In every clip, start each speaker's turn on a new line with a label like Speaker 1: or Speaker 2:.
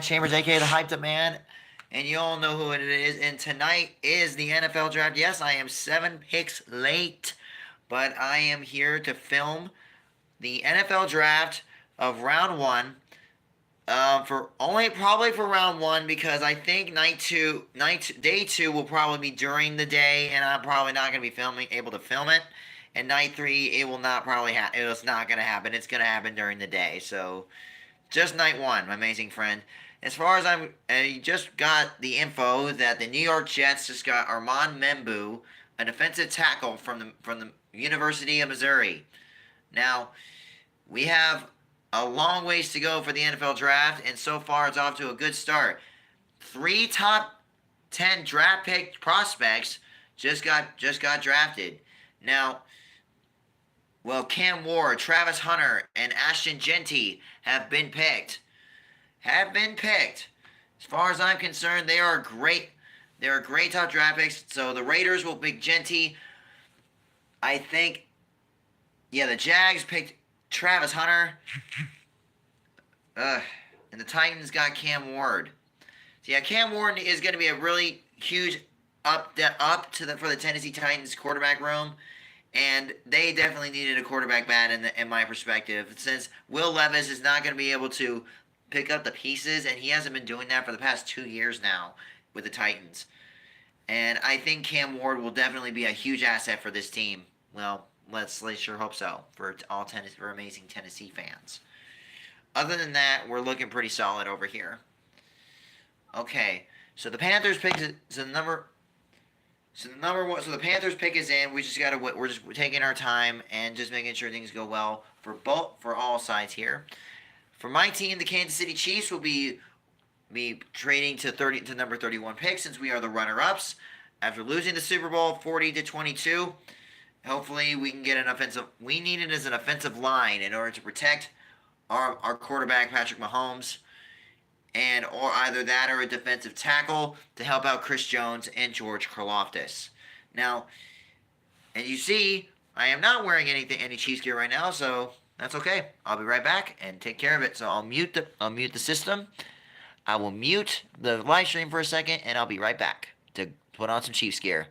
Speaker 1: Chambers, aka the Hyped Up Man, and you all know who it is. And tonight is the NFL draft. Yes, I am 7 picks late, but I am here to film the NFL draft of round one. For only probably for round one because I think day two will probably be during the day, and I'm probably not going to be able to film it. And night three, it will not probably happen. It's not going to happen. It's going to happen during the day. So just night one, my amazing friend. As far as you just got the info that the New York Jets just got Armand Membu, a defensive tackle from the University of Missouri. Now we have a long ways to go for the NFL draft, and so far it's off to a good start. 3 top 10 draft pick prospects just got drafted. Now, well, Cam Ward, Travis Hunter, and Ashton Jeanty have been picked. Have been picked. As far as I'm concerned, they are great. They are great top draft picks. So the Raiders will pick Jeanty. I think, yeah, the Jags picked Travis Hunter. Ugh. And the Titans got Cam Ward. So yeah, Cam Ward is going to be a really huge up to the for the Tennessee Titans quarterback room, and they definitely needed a quarterback bad in my perspective. Since Will Levis is not going to be able to pick up the pieces, and he hasn't been doing that for the past 2 years now with the Titans. And I think Cam Ward will definitely be a huge asset for this team. Well, let's sure hope so for amazing Tennessee fans. Other than that, we're looking pretty solid over here. Okay, so the Panthers pick so the number so the number one so the Panthers pick is in. We're just taking our time and just making sure things go well for all sides here. For my team, the Kansas City Chiefs will be trading to number 31 pick since we are the runner ups after losing the Super Bowl 40-22. Hopefully, we can get an offensive. We need it as an offensive line in order to protect our quarterback Patrick Mahomes, and or either that or a defensive tackle to help out Chris Jones and George Karlaftis. Now, and you see, I am not wearing any Chiefs gear right now, so that's okay. I'll be right back and take care of it. So I'll mute the system. I will mute the live stream for a second, and I'll be right back to put on some Chiefs gear.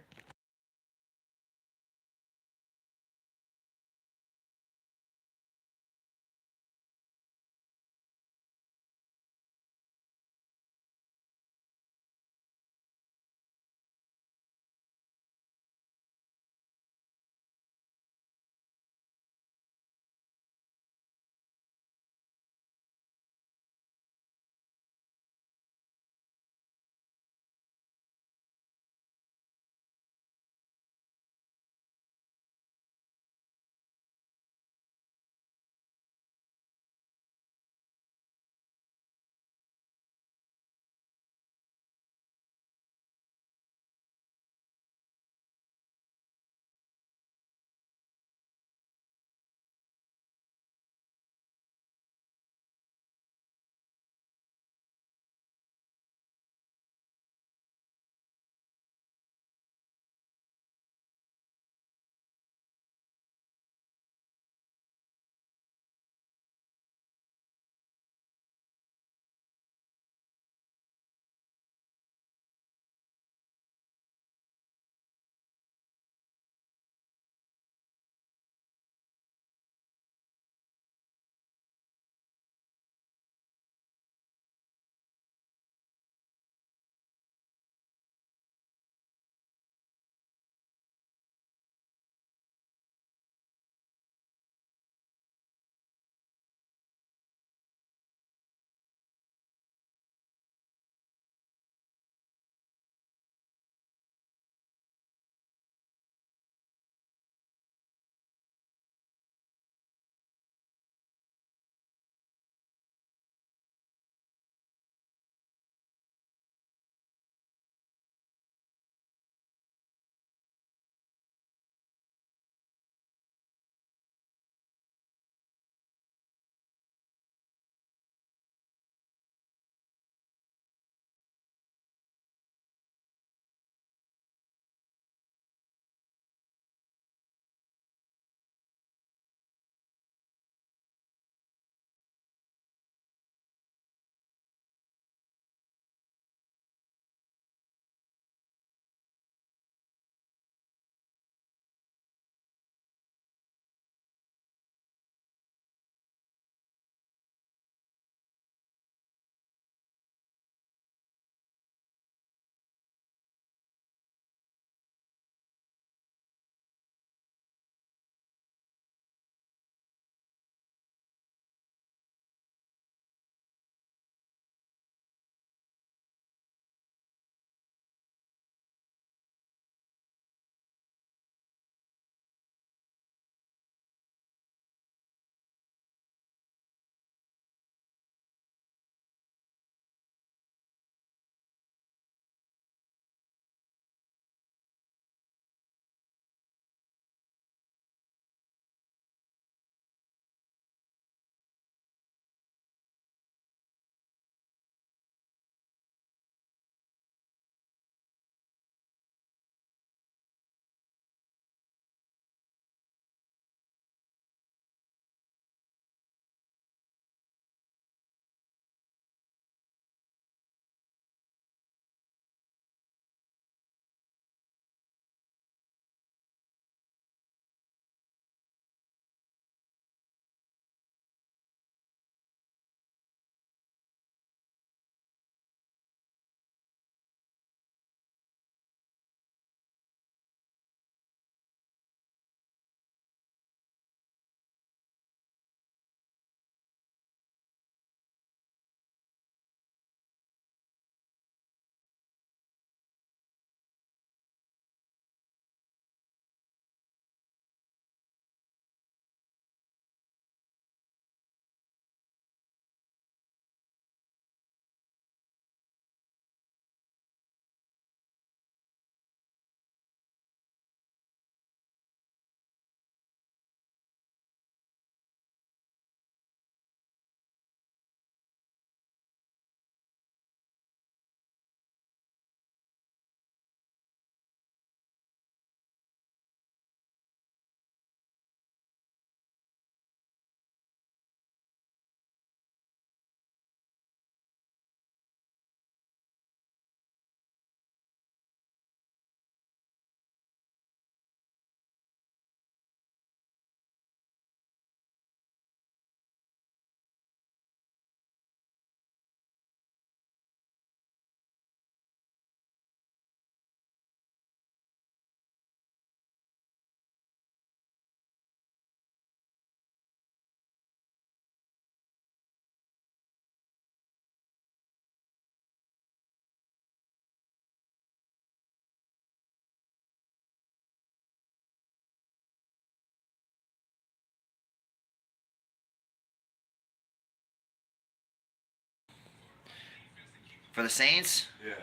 Speaker 1: For the Saints?
Speaker 2: Yeah.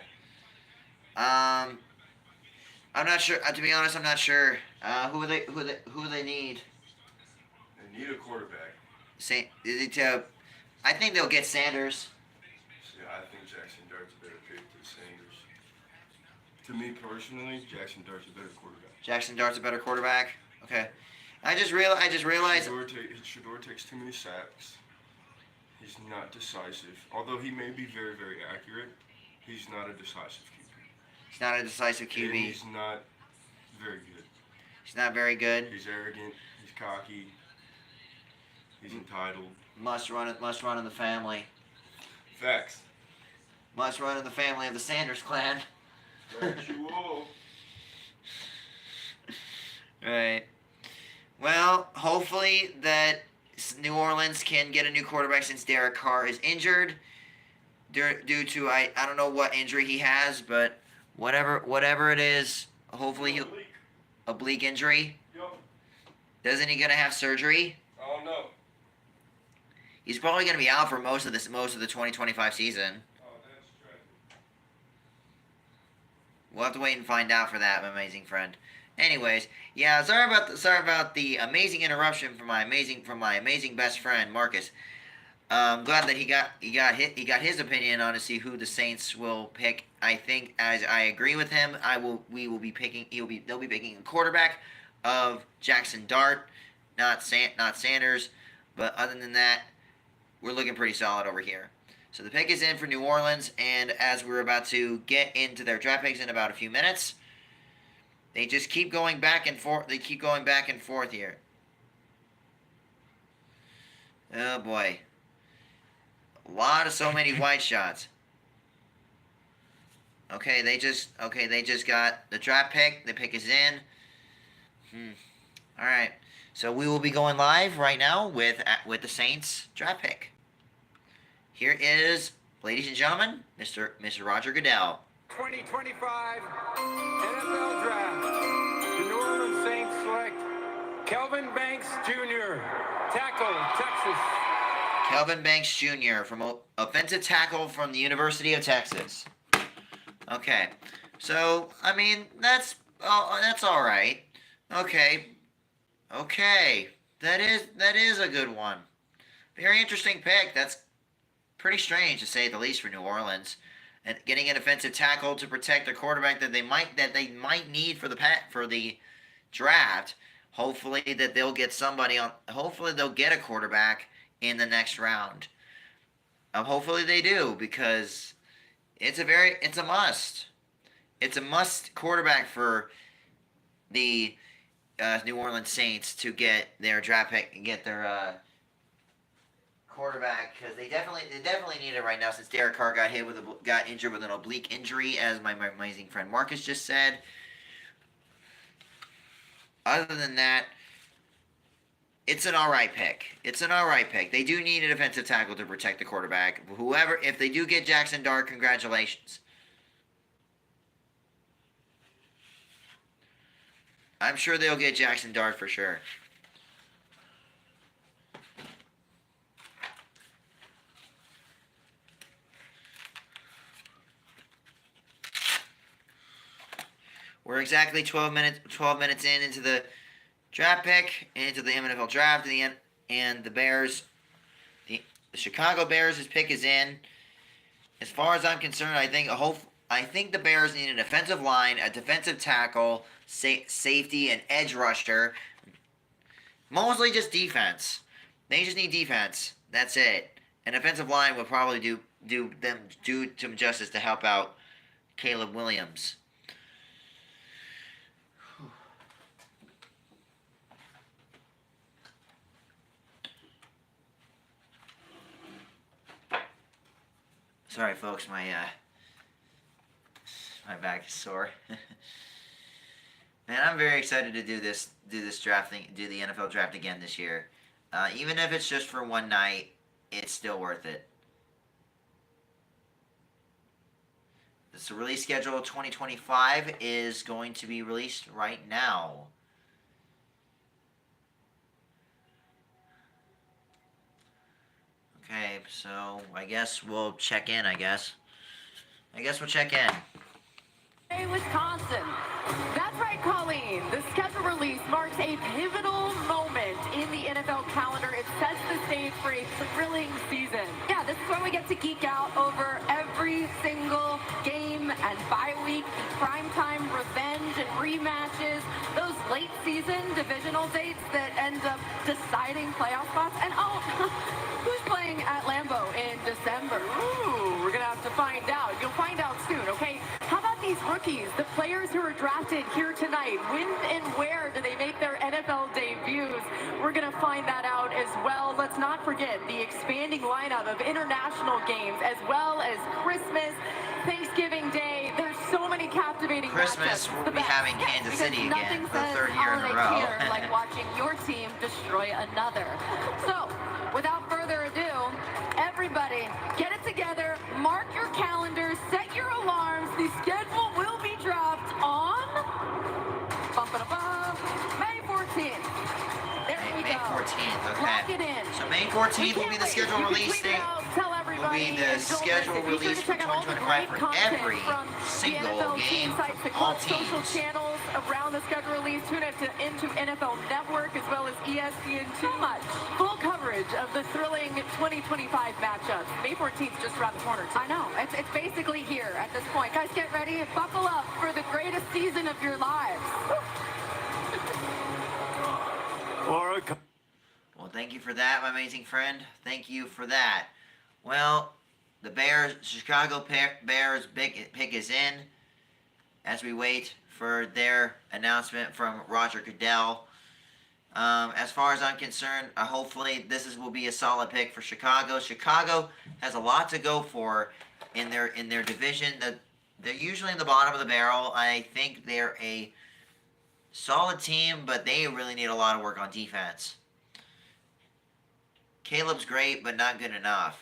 Speaker 1: I'm not sure. To be honest, I'm not sure. Who do they need?
Speaker 2: They need a quarterback.
Speaker 1: Saint is it to? I think they'll get Sanders.
Speaker 2: Yeah, I think Jackson Dart's a better pick than Sanders. To me personally, Jackson Dart's a better quarterback.
Speaker 1: Jackson Dart's a better quarterback. Okay. I just realized.
Speaker 2: Shador takes too many sacks. He's not decisive. Although he may be very, very accurate, he's not a decisive QB.
Speaker 1: He's not a decisive QB.
Speaker 2: And he's not very good.
Speaker 1: He's not very good.
Speaker 2: He's arrogant. He's cocky. He's entitled.
Speaker 1: Must run in the family.
Speaker 2: Facts.
Speaker 1: Must run in the family of the Sanders clan.
Speaker 2: Factual.
Speaker 1: Right. Well, hopefully that New Orleans can get a new quarterback since Derek Carr is injured due to I don't know what injury he has, but whatever it is, hopefully he'll oblique injury.
Speaker 2: Yup.
Speaker 1: Isn't he gonna have surgery?
Speaker 2: I don't know.
Speaker 1: He's probably gonna be out for most of the 2025 season.
Speaker 2: Oh, that's tragic.
Speaker 1: We'll have to wait and find out for that, my amazing friend. Anyways, yeah, sorry about the amazing interruption from my amazing best friend Marcus. I'm glad that he got his opinion on to see who the Saints will pick. I think as I agree with him, they'll be picking a quarterback of Jackson Dart, not Sanders. But other than that, we're looking pretty solid over here. So the pick is in for New Orleans, and as we're about to get into their draft picks in about a few minutes, they just keep going back and forth. They keep going back and forth here. Oh boy. So many wide shots. Okay, they just got the draft pick. The pick is in. All right. So we will be going live right now with the Saints draft pick. Here is, ladies and gentlemen, Mr. Roger Goodell.
Speaker 3: 2025 NFL Draft. The New Orleans Saints select Kelvin Banks Jr., tackle, Texas.
Speaker 1: Kelvin Banks Jr. from offensive tackle from the University of Texas. Okay, so I mean that's all right. Okay, that is a good one. Very interesting pick. That's pretty strange to say the least for New Orleans. And getting an offensive tackle to protect a quarterback that they might need for the draft. Hopefully that they'll get somebody on. Hopefully they'll get a quarterback in the next round. Hopefully they do, because it's a must. It's a must quarterback for the New Orleans Saints to get their draft pick, get their quarterback, because they definitely need it right now since Derek Carr got injured with an oblique injury, as my amazing friend Marcus just said. Other than that, it's an alright pick. They do need an offensive tackle to protect the quarterback. If they do get Jackson Dart, congratulations. I'm sure they'll get Jackson Dart for sure. We're exactly 12 minutes into the draft pick, into the NFL draft, and the Bears, the Chicago Bears' pick is in. As far as I'm concerned, I think the Bears need an offensive line, a defensive tackle, safety, and edge rusher. Mostly just defense. They just need defense. That's it. An offensive line will probably do some justice to help out Caleb Williams. Sorry, folks, my back is sore. Man, I'm very excited to do the NFL draft again this year. Even if it's just for one night, it's still worth it. The release schedule 2025 is going to be released right now. Okay, so I guess we'll check in, I guess. I guess we'll check in.
Speaker 4: Hey, Wisconsin. That's right, Colleen. The schedule release marks a pivotal moment in the NFL calendar. It sets the stage for a thrilling season. Yeah, this is when we get to geek out over every single game and bye week, primetime revenge and rematches, those late season divisional dates that end up deciding playoff spots. And oh, who's playing at Lambeau in December? Ooh, we're going to have to find out. You'll find out soon, okay? How about these rookies, the players who are drafted here tonight? When and where do they make their NFL debuts? We're going to find that out as well. Let's not forget the expanding lineup of international games as well as Christmas, Thanksgiving Day. There's so many captivating
Speaker 1: Christmas,
Speaker 4: matchups.
Speaker 1: we'll be having Kansas City again for the third year in a row.
Speaker 4: Like watching your team destroy another. So, without further ado, everybody, get it together, mark your calendars, set your alarms. The schedule will be dropped on May 14th. There we
Speaker 1: May
Speaker 4: go.
Speaker 1: 14th,
Speaker 4: Lock
Speaker 1: okay.
Speaker 4: it in.
Speaker 1: So May 14th will be the schedule release date.
Speaker 4: Tell
Speaker 1: Will
Speaker 4: everybody.
Speaker 1: be the schedule release for 2025 for every single game from all
Speaker 4: Social
Speaker 1: teams.
Speaker 4: channels around the schedule release. Tune into NFL Network as well as ESPN. Too much full coverage of the thrilling 2025 matchups. May 14th just around the corner. I know. It's basically here at this point. Guys, get ready and buckle up for the greatest season of your lives.
Speaker 1: Well, thank you for that, my amazing friend. Thank you for that. Well, the Chicago Bears pick is in as we wait for their announcement from Roger Goodell. As far as I'm concerned, hopefully this will be a solid pick for Chicago. Chicago has a lot to go for in their division. They're usually in the bottom of the barrel. I think they're a solid team, but they really need a lot of work on defense. Caleb's great, but not good enough.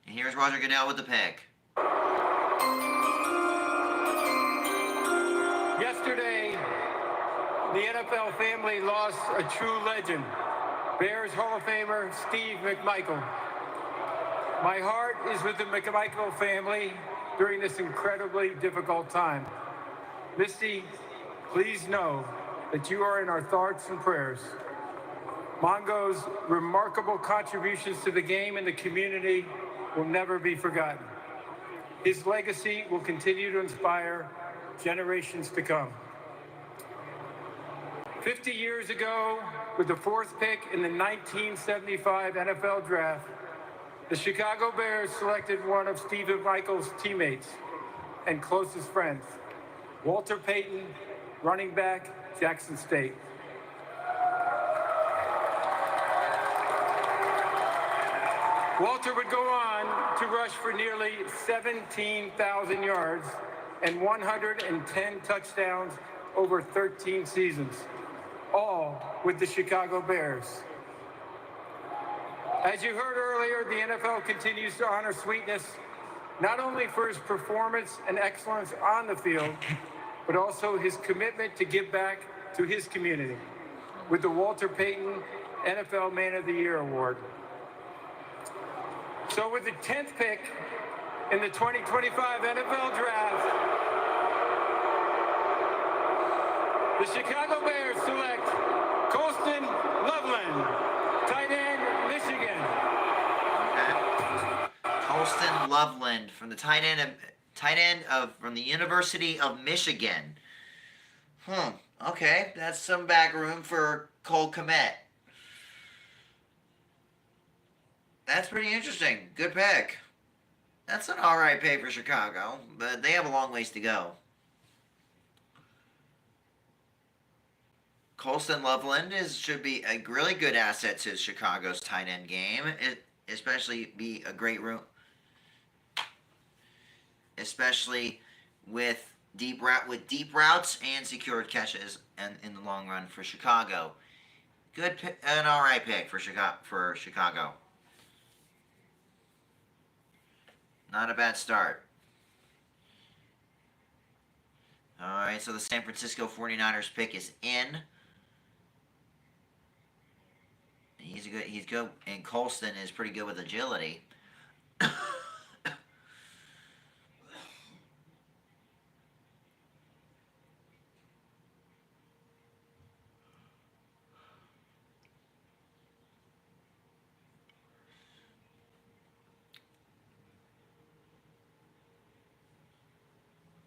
Speaker 1: And here's Roger Goodell with the pick.
Speaker 3: Yesterday, the NFL family lost a true legend, Bears Hall of Famer Steve McMichael. My heart is with the McMichael family during this incredibly difficult time. Misty, please know that you are in our thoughts and prayers. Mongo's remarkable contributions to the game and the community will never be forgotten. His legacy will continue to inspire generations to come. 50 years ago, with the fourth pick in the 1975 NFL Draft, the Chicago Bears selected one of Steve McMichael's teammates and closest friends, Walter Payton, running back, Jackson State. Walter would go on to rush for nearly 17,000 yards and 110 touchdowns over 13 seasons, all with the Chicago Bears. As you heard earlier, the NFL continues to honor Sweetness, not only for his performance and excellence on the field, but also his commitment to give back to his community with the Walter Payton NFL Man of the Year Award. So with the 10th pick in the 2025 NFL Draft, the Chicago Bears select Colston Loveland, tight end, Michigan.
Speaker 1: Colston Loveland from the tight end from the University of Michigan. Okay, that's some back room for Cole Kmet. That's pretty interesting. Good pick. That's an alright pick for Chicago, but they have a long ways to go. Colston Loveland should be a really good asset to Chicago's tight end game. Especially be a great room, especially with deep routes and secured catches, and in the long run for Chicago. An alright pick for Chicago. Not a bad start. All right, so the San Francisco 49ers pick is in. He's good, and Colston is pretty good with agility.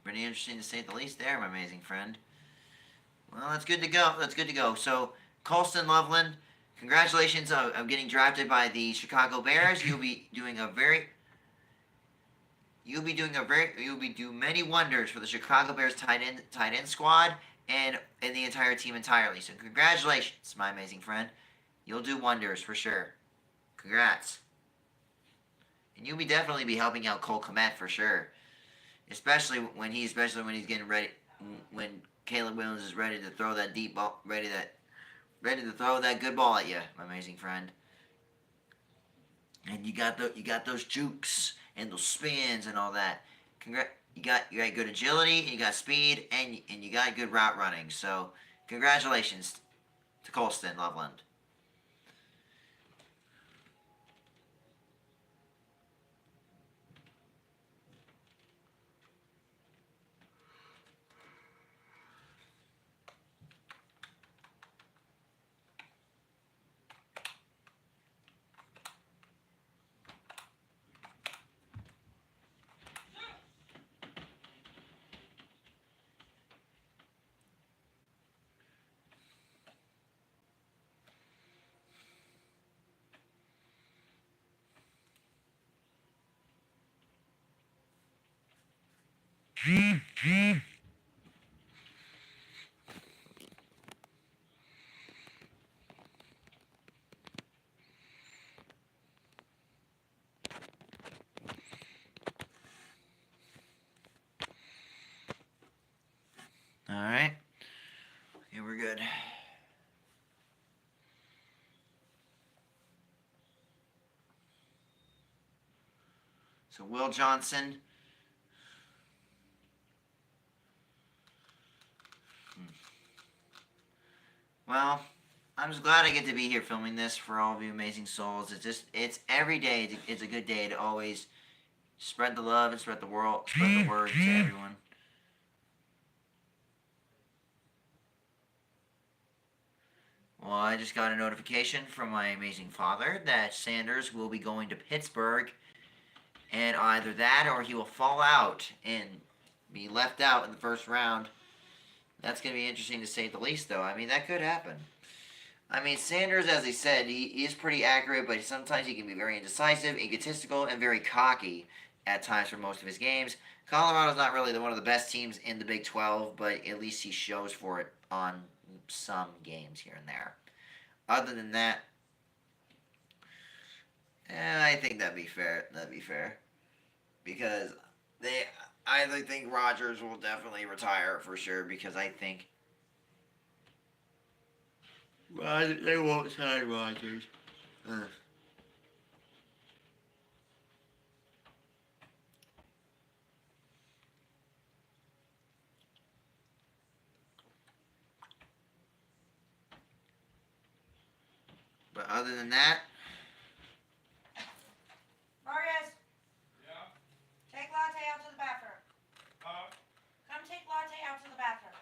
Speaker 1: Pretty interesting to say the least there, my amazing friend. Well, that's good to go. That's good to go. So, Colston Loveland, congratulations on getting drafted by the Chicago Bears. You'll be doing many wonders for the Chicago Bears tight end squad and the entire team entirely. So, congratulations, my amazing friend. You'll do wonders for sure. Congrats. And you'll definitely be helping out Cole Kmet for sure. Especially when he's getting ready, when Caleb Williams is ready to throw that deep ball, ready to throw that good ball at you, my amazing friend. And you got those jukes and those spins and all that. You got good agility, you got speed, and you got good route running. So congratulations to Colston Loveland. All right. Okay, we're good. So Will Johnson. Well, I'm just glad I get to be here filming this for all of you amazing souls. It's every day. It's a good day to always spread the love and spread the word to everyone. Well, I just got a notification from my amazing father that Sanders will be going to Pittsburgh, and either that or he will fall out and be left out in the first round. That's going to be interesting to say the least, though. I mean, that could happen. I mean, Sanders, as I said, he is pretty accurate, but sometimes he can be very indecisive, egotistical, and very cocky at times for most of his games. Colorado's not really one of the best teams in the Big 12, but at least he shows for it on some games here and there. Other than that, I think that'd be fair. Because I think Rodgers will definitely retire for sure, because I think they won't sign Rodgers. But other than that,
Speaker 5: Marius,
Speaker 2: Yeah.
Speaker 5: take Latte out to the bathroom. Come take Latte out to the bathroom.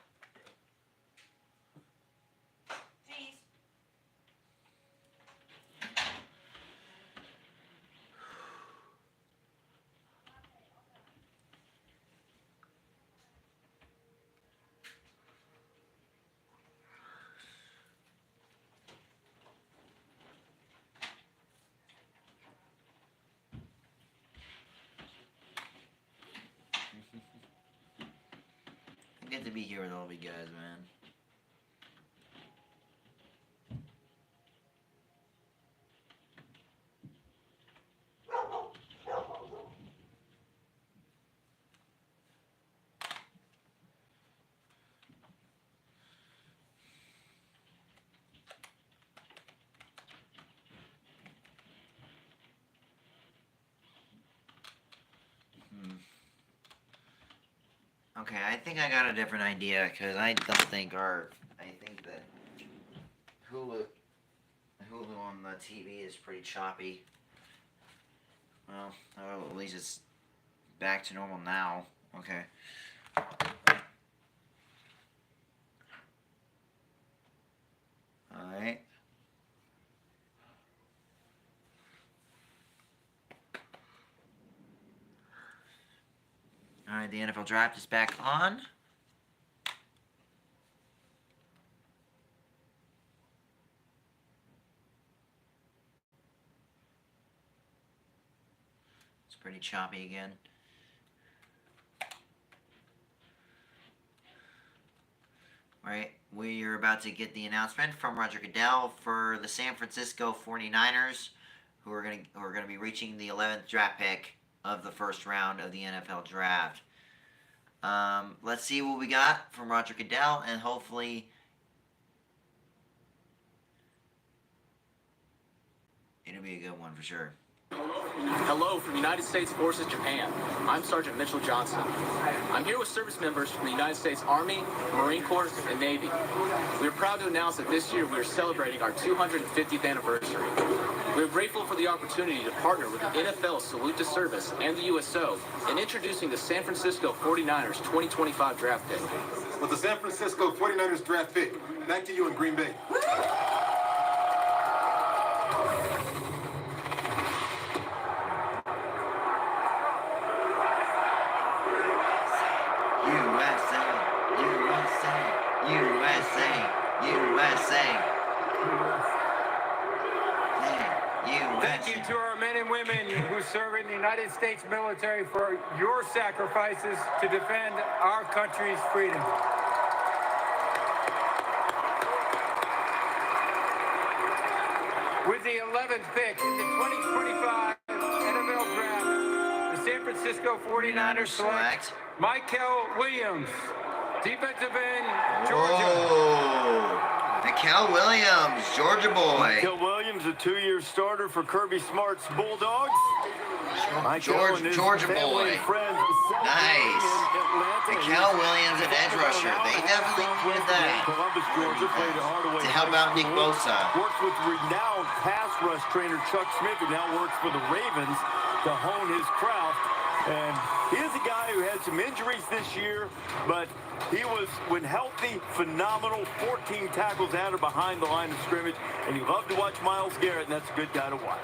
Speaker 5: Please.
Speaker 1: I get to be here with all of you guys, man. Okay, I think I got a different idea because I don't think I think that Hulu on the TV is pretty choppy. Well, at least it's back to normal now. Okay. Alright. Alright, the NFL draft is back on. It's pretty choppy again. Alright, we are about to get the announcement from Roger Goodell for the San Francisco 49ers, who are gonna be reaching the 11th draft pick of the first round of the NFL draft. Let's see what we got from Roger Goodell, and hopefully it'll be a good one for sure.
Speaker 6: Hello from United States Forces Japan. I'm Sergeant Mitchell Johnson. I'm here with service members from the United States Army, Marine Corps, and Navy. We are proud to announce that this year we are celebrating our 250th anniversary. We are grateful for the opportunity to partner with the NFL Salute to Service and the USO in introducing the San Francisco 49ers 2025 draft pick.
Speaker 7: With the San Francisco 49ers draft pick, back to you in Green Bay.
Speaker 3: Thank you to our men and women who serve in the United States military for your sacrifices to defend our country's freedom. With the 11th pick in the 2025 NFL Draft, the San Francisco 49ers select Michael Williams, defensive end, Georgia.
Speaker 1: Whoa. Mikel Williams, Georgia boy.
Speaker 8: Mikel Williams, a 2-year starter for Kirby Smart's Bulldogs.
Speaker 1: Georgia boy. Nice. Mikel Williams, an edge rusher. They definitely needed that.
Speaker 8: Columbus, Georgia, played at Hardaway.
Speaker 1: To help out Nick Bosa.
Speaker 8: Works with renowned pass rush trainer Chuck Smith, who now works for the Ravens to hone his craft. And he is a guy who had some injuries this year, but he was, when healthy, phenomenal. 14 tackles out or behind the line of scrimmage. And you love to watch Myles Garrett, and that's a good guy to watch.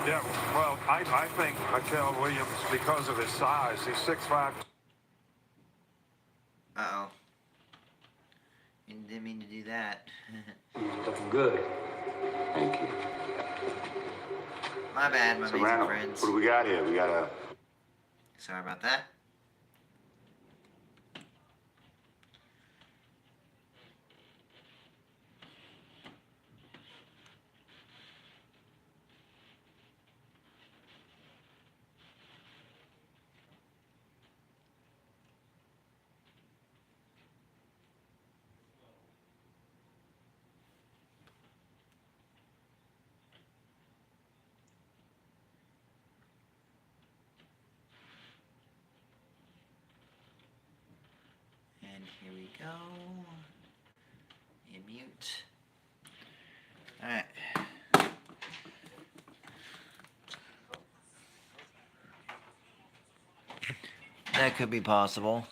Speaker 9: Yeah, well, I think Mikel Williams, because of his size, he's 6'5".
Speaker 1: Uh-oh. Didn't mean to do that.
Speaker 10: Looking good. Thank you.
Speaker 1: My bad, my amazing
Speaker 10: Serrano,
Speaker 1: friends.
Speaker 10: what do we got here? We got a...
Speaker 1: Sorry about that. And here we go. And mute. Alright. That could be possible.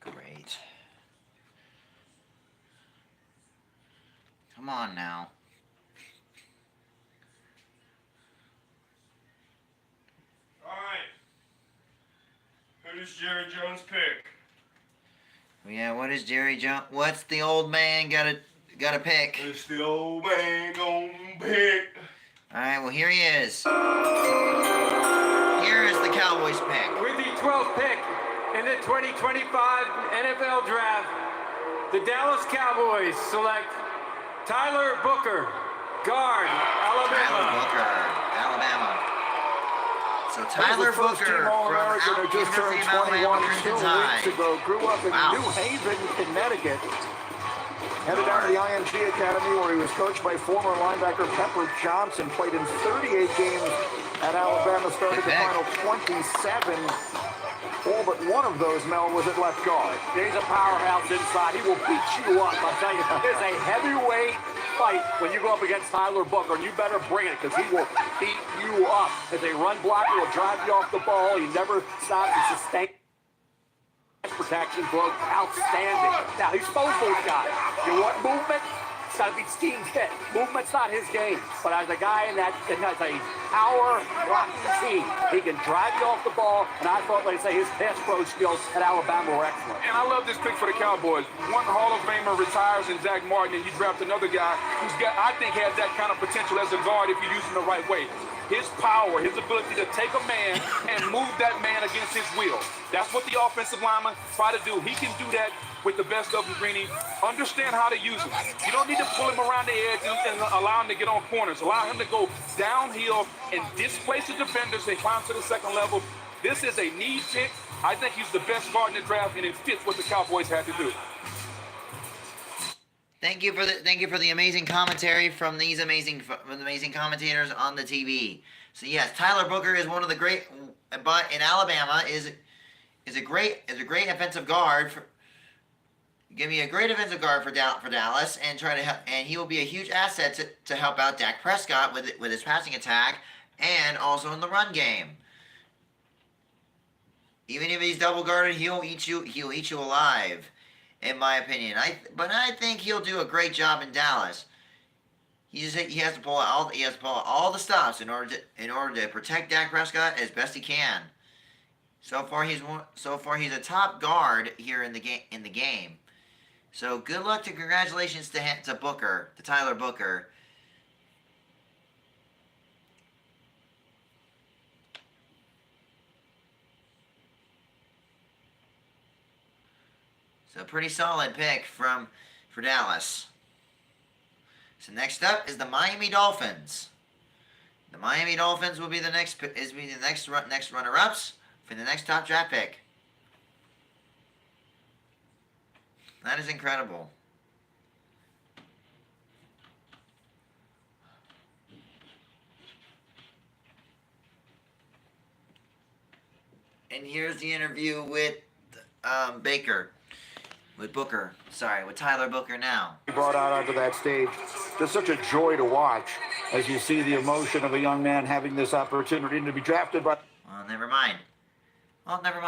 Speaker 1: Great. Come on now.
Speaker 2: Alright. Who does Jerry Jones pick?
Speaker 1: Yeah, what is Jerry Jones? What's the old man gotta pick?
Speaker 2: It's the old man gonna pick.
Speaker 1: Alright, well here he is. Here is the Cowboys pick.
Speaker 3: With the 12th pick in the 2025 NFL Draft, the Dallas Cowboys select Tyler Booker, guard,
Speaker 1: Tyler
Speaker 3: Alabama.
Speaker 1: Booker, Alabama. So
Speaker 8: He's
Speaker 1: Tyler
Speaker 8: the first
Speaker 1: Booker
Speaker 8: team
Speaker 1: from
Speaker 8: All-American who just turned
Speaker 1: University of
Speaker 8: 21
Speaker 1: Alabama
Speaker 8: 2
Speaker 1: Crimson Tide.
Speaker 8: weeks ago. Grew up in
Speaker 1: Wow.
Speaker 8: New Haven, Connecticut. Headed down to the IMG Academy where he was coached by former linebacker Pepper Johnson. Played in 38 games at Alabama. Started the final 27. All but one of those, Mel, was at left guard.
Speaker 11: He's a powerhouse inside. He will beat you up. I'll tell you, it's a heavyweight fight when you go up against Tyler Booker, and you better bring it because he will beat you up. As a run blocker, will drive you off the ball. He never stops to sustain protection, broke outstanding. Now, he's both those guys. You want movement? It's got to be scheme fit. Movement's not his game. But as a guy that has a power blocking team, he can drive you off the ball. And I thought, like I say, his pass pro skills at Alabama were excellent.
Speaker 12: And I love this pick for the Cowboys. One Hall of Famer retires in Zach Martin, and you draft another guy who's got, I think, has that kind of potential as a guard if you use him the right way. His power, his ability to take a man and move that man against his will. That's what the offensive linemen try to do. He can do that with the best of them, Greeny. Understand how to use him. You don't need to pull him around the edge and allow him to get on corners. Allow him to go downhill and displace the defenders and climb to the second level. This is a need pick. I think he's the best guard in the draft, and it fits what the Cowboys had to do.
Speaker 1: Thank you for the amazing commentary from these amazing commentators on the TV. So yes, Tyler Booker is one of the great, but in Alabama is a great offensive guard. Give me a great offensive guard for Dallas, and and he will be a huge asset to help out Dak Prescott with his passing attack and also in the run game. Even if he's double guarded, he'll eat you alive. In my opinion, I think he'll do a great job in Dallas. He has to pull out all the stops in order to protect Dak Prescott as best he can. So far he's a top guard here in the game. So good luck to congratulations to Booker, to Tyler Booker. So pretty solid pick for Dallas. So next up is the Miami Dolphins. The Miami Dolphins will be the next runner-ups for the next top draft pick. That is incredible. And here's the interview with with Tyler Booker now.
Speaker 8: Brought out onto that stage. It's such a joy to watch as you see the emotion of a young man having this opportunity to be drafted by...
Speaker 1: Well, never mind. Never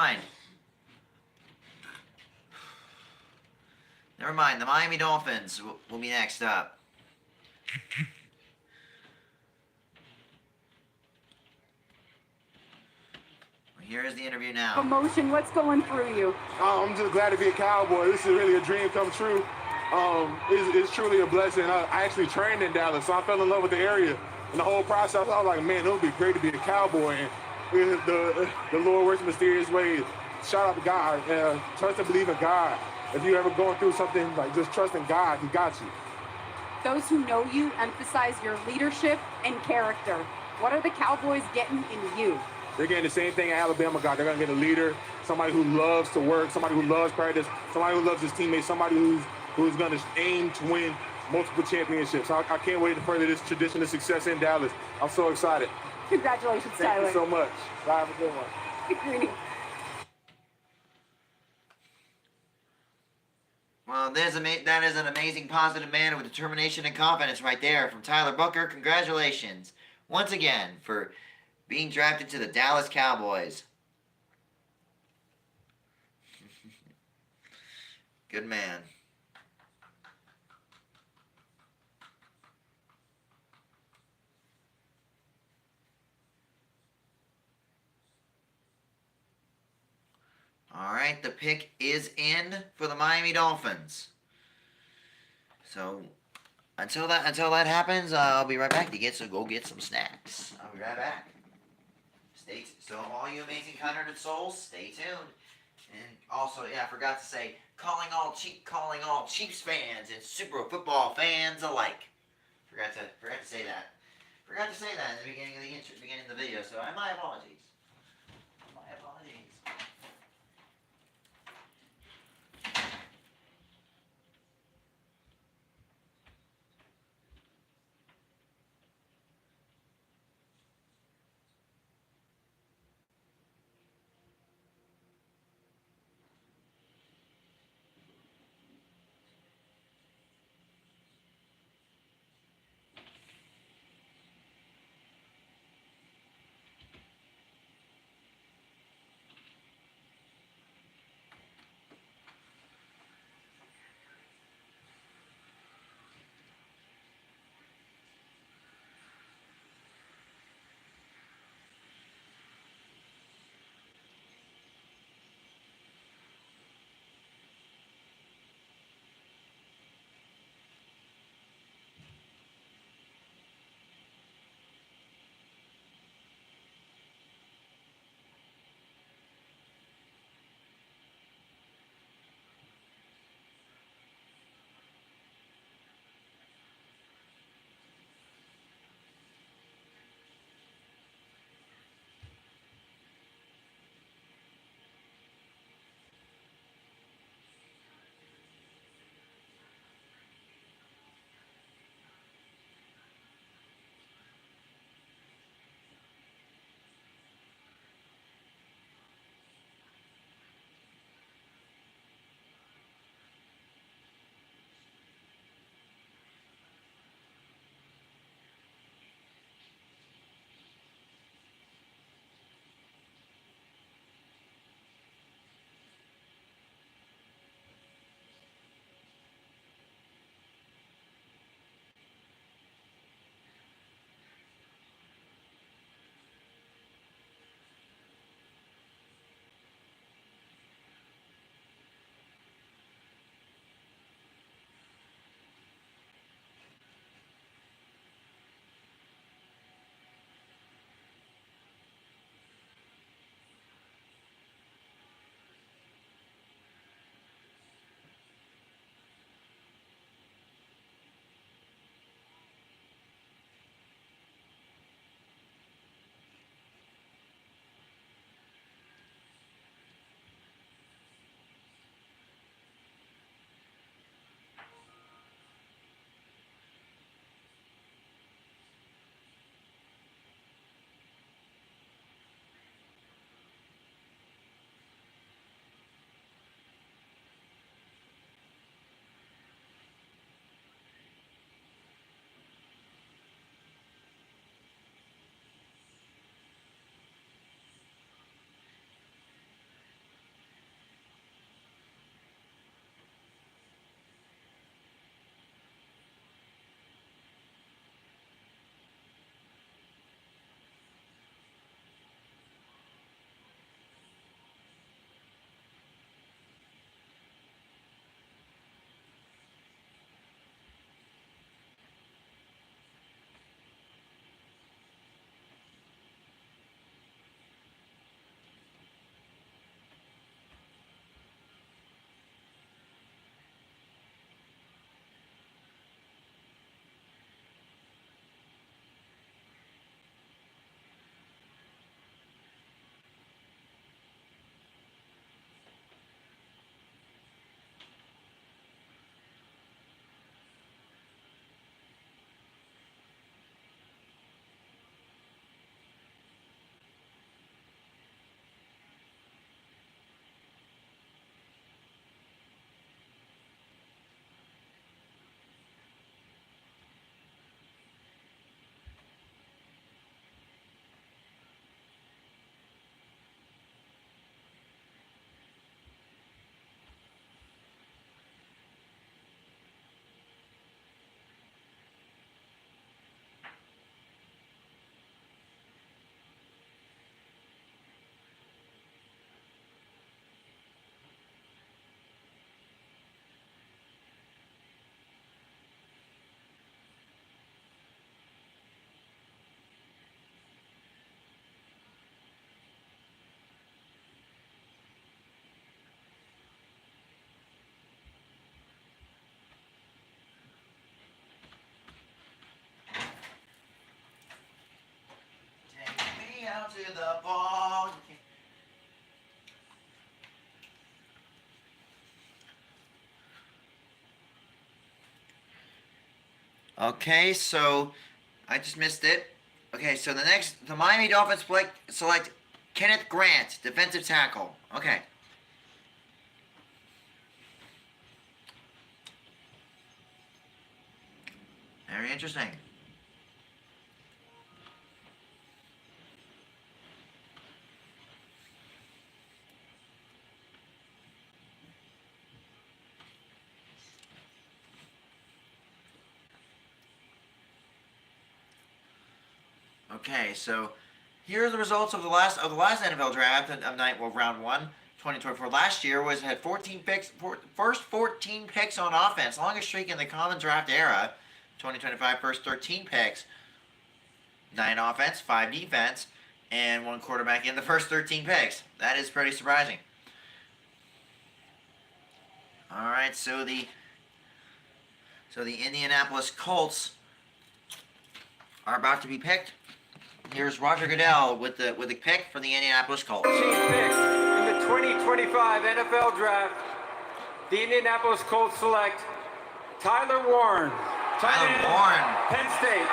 Speaker 1: mind. The Miami Dolphins will be next up. Here's the interview now.
Speaker 4: Emotion, what's going through you?
Speaker 7: I'm just glad to be a Cowboy. This is really a dream come true. It's truly a blessing. I actually trained in Dallas, so I fell in love with the area. And the whole process, I was like, man, it would be great to be a Cowboy. And the Lord works in mysterious ways. Shout out to God. Trust and believe in God. If you're ever going through something, like just trust in God, He got you.
Speaker 4: Those who know you emphasize your leadership and character. What are the Cowboys getting in you?
Speaker 7: They're getting the same thing Alabama got. They're going to get a leader, somebody who loves to work, somebody who loves practice, somebody who loves his teammates, somebody who's going to aim to win multiple championships. I can't wait to further this tradition of success in Dallas. I'm so excited.
Speaker 4: Congratulations, Tyler.
Speaker 7: Thank you so much. Have a good one.
Speaker 1: Well, that is an amazing, positive man with determination and confidence right there from Tyler Booker. Congratulations once again for being drafted to the Dallas Cowboys. Good man. All right, the pick is in for the Miami Dolphins. So until that happens, I'll be right back to go get some snacks. I'll be right back. So all you amazing converted souls, stay tuned. And also, I forgot to say, calling all Chiefs fans and Super Bowl football fans alike. Forgot to say that. Forgot to say that in the beginning of the video. So my apologies. Okay, so I just missed it. Okay, so the Miami Dolphins select Kenneth Grant, defensive tackle. Okay. Very interesting. Okay, so here are the results of the last NFL draft of round 1, 2024. Last year had 14 picks, first 14 picks on offense, longest streak in the common draft era. 2025 first 13 picks, 9 offense, 5 defense, and 1 quarterback in the first 13 picks. That is pretty surprising. All right, so the Indianapolis Colts are about to be picked. Here's Roger Goodell with the pick for the Indianapolis Colts.
Speaker 3: 13th pick in the 2025 NFL Draft, the Indianapolis Colts select Tyler Warren. Penn State.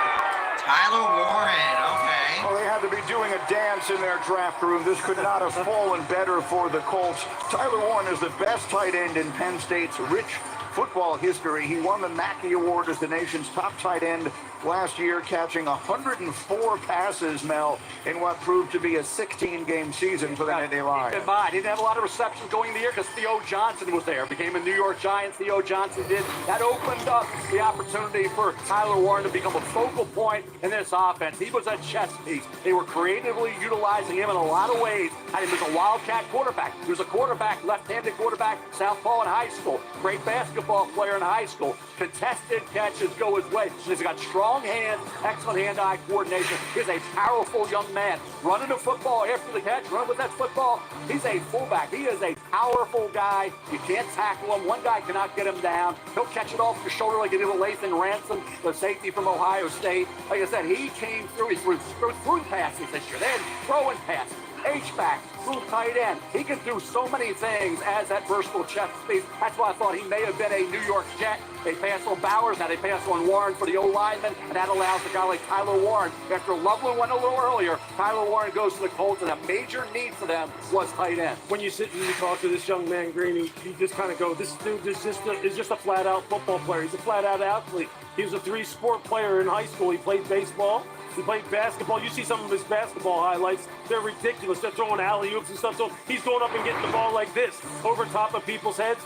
Speaker 1: Tyler Warren, okay.
Speaker 13: Well, they had to be doing a dance in their draft room. This could not have fallen better for the Colts. Tyler Warren is the best tight end in Penn State's rich football history. He won the Mackey Award as the nation's top tight end last year, catching 104 passes, Mel, in what proved to be a 16-game season for the Nittany Lions.
Speaker 11: Keep in mind, he didn't have a lot of receptions going in the year because Theo Johnson was there. Became a New York Giant. Theo Johnson did. That opened up the opportunity for Tyler Warren to become a focal point in this offense. He was a chess piece. They were creatively utilizing him in a lot of ways. And he was a wildcat quarterback. He was a quarterback, left-handed quarterback, southpaw in high school. Great basketball player in high school. Contested catches go his way. He's got strong hands, excellent hand-eye coordination. He's a powerful young man. Running the football after the catch, run with that football. He's a fullback. He is a powerful guy. You can't tackle him. One guy cannot get him down. He'll catch it off your shoulder like he did with Lathan Ransom, the safety from Ohio State. Like I said, he came through. He threw passes this year. Then throwing passes. H-back, through tight end. He can do so many things as that versatile chess piece. That's why I thought he may have been a New York Jet. They passed on Bowers, now they passed on Warren for the O-lineman, and that allows a guy like Tyler Warren. After Loveland went a little earlier, Tyler Warren goes to the Colts, and a major need for them was tight end.
Speaker 14: When you sit and you talk to this young man, Green, you just kind of go, this dude is just a flat-out football player. He's a flat-out athlete. He was a 3-sport player in high school. He played baseball. He played basketball. You see some of his basketball highlights. They're ridiculous. They're throwing alley-oops and stuff. So he's going up and getting the ball like this over top of people's heads.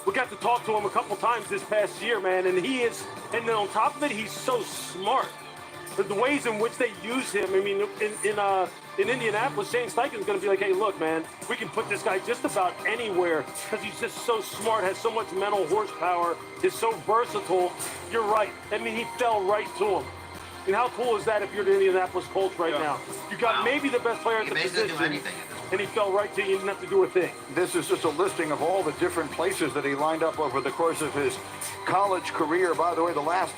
Speaker 14: We got to talk to him a couple times this past year, man, and and then on top of it, he's so smart. The ways in which they use him, I mean, in Indianapolis, Shane Steichen's going to be like, hey, look, man, we can put this guy just about anywhere because he's just so smart, has so much mental horsepower, is so versatile. You're right. I mean, he fell right to him. And how cool is that if you're the Indianapolis Colts right now? You got maybe the best player at the position, and he fell right to you. You didn't have to do a thing.
Speaker 13: This is just a listing of all the different places that he lined up over the course of his college career. By the way, the last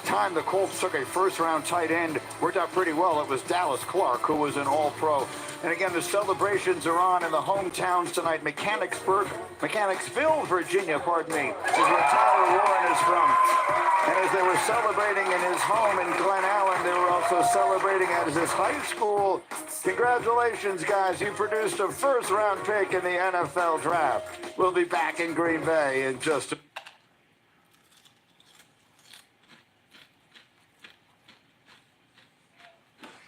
Speaker 13: time the Colts took a first-round tight end worked out pretty well. It was Dallas Clark, who was an All-Pro. And again, the celebrations are on in the hometowns tonight. Mechanicsville, Virginia, is where Tyler Warren is from. And as they were celebrating in his home in Glen Allen, they were also celebrating at his high school. Congratulations, guys. You produced a first-round pick in the NFL Draft. We'll be back in Green Bay in just a...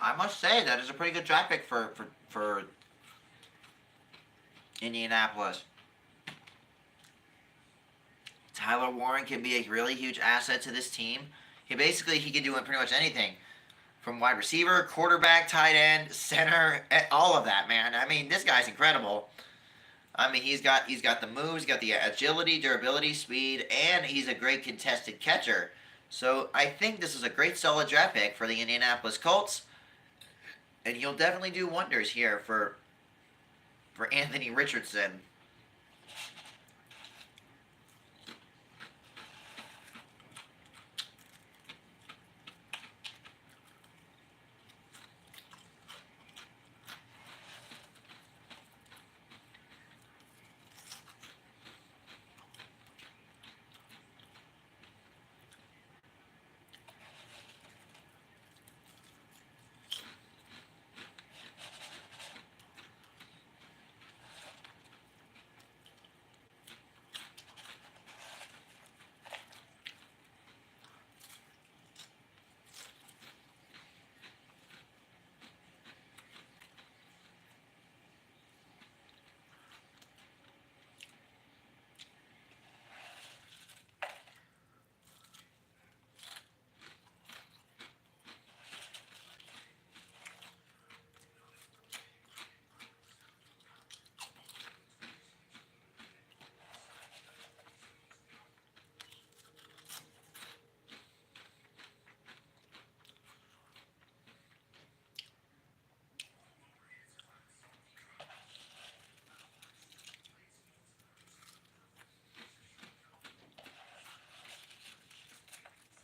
Speaker 1: I must say that is a pretty good draft pick for Indianapolis. Tyler Warren can be a really huge asset to this team. He can do pretty much anything, from wide receiver, quarterback, tight end, center, all of that, man. I mean, this guy's incredible. I mean, he's got the moves, he's got the agility, durability, speed, and he's a great contested catcher. So I think this is a great solid draft pick for the Indianapolis Colts. And he'll definitely do wonders here for Anthony Richardson.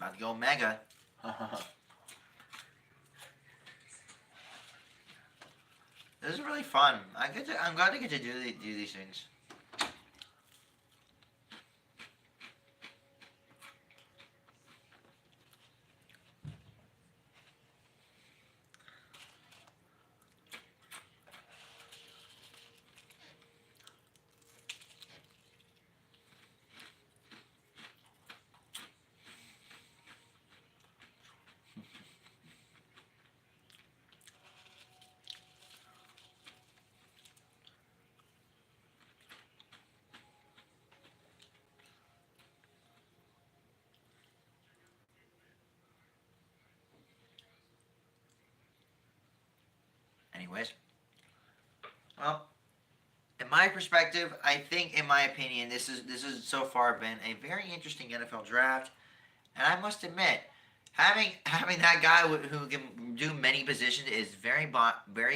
Speaker 1: About to go mega. This is really fun. I'm glad to get to do these things. Anyways, well, in my perspective, I think, in my opinion, this is so far been a very interesting NFL draft, and I must admit, having that guy who can do many positions is very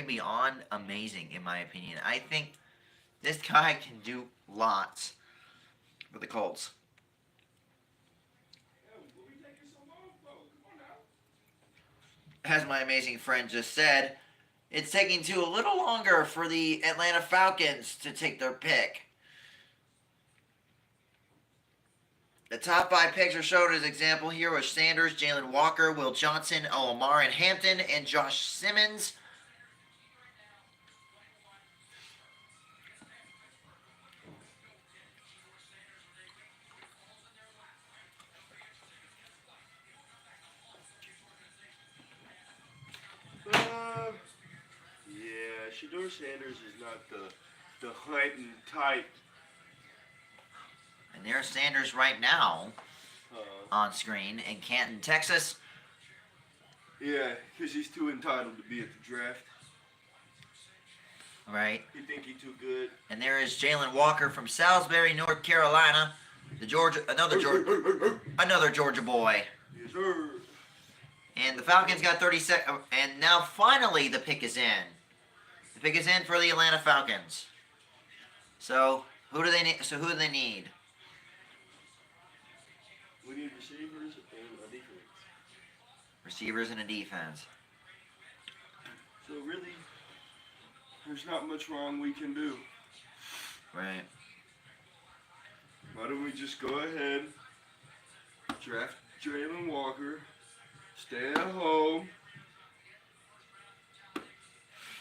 Speaker 1: beyond amazing, in my opinion. I think this guy can do lots for the Colts. As my amazing friend just said, it's taking a little longer for the Atlanta Falcons to take their pick. The top 5 picks are shown as example here with Sanders, Jalen Walker, Will Johnson, Omar and Hampton, and Josh Simmons.
Speaker 2: Yeah, Shedeur Sanders is not the heightened type.
Speaker 1: And there's Sanders right now on screen in Canton, Texas.
Speaker 2: Yeah, because he's too entitled to be at the draft.
Speaker 1: Right.
Speaker 2: You think he's too good?
Speaker 1: And there is Jalen Walker from Salisbury, North Carolina. Another Georgia boy.
Speaker 2: Yes, sir.
Speaker 1: And the Falcons got 32nd, and now finally the pick is in. The pick is in for the Atlanta Falcons. So who do they need?
Speaker 2: We need receivers and a defense.
Speaker 1: Receivers and a defense.
Speaker 2: So really, there's not much wrong we can do.
Speaker 1: Right.
Speaker 2: Why don't we just go ahead, draft Jalen Walker, stay at home.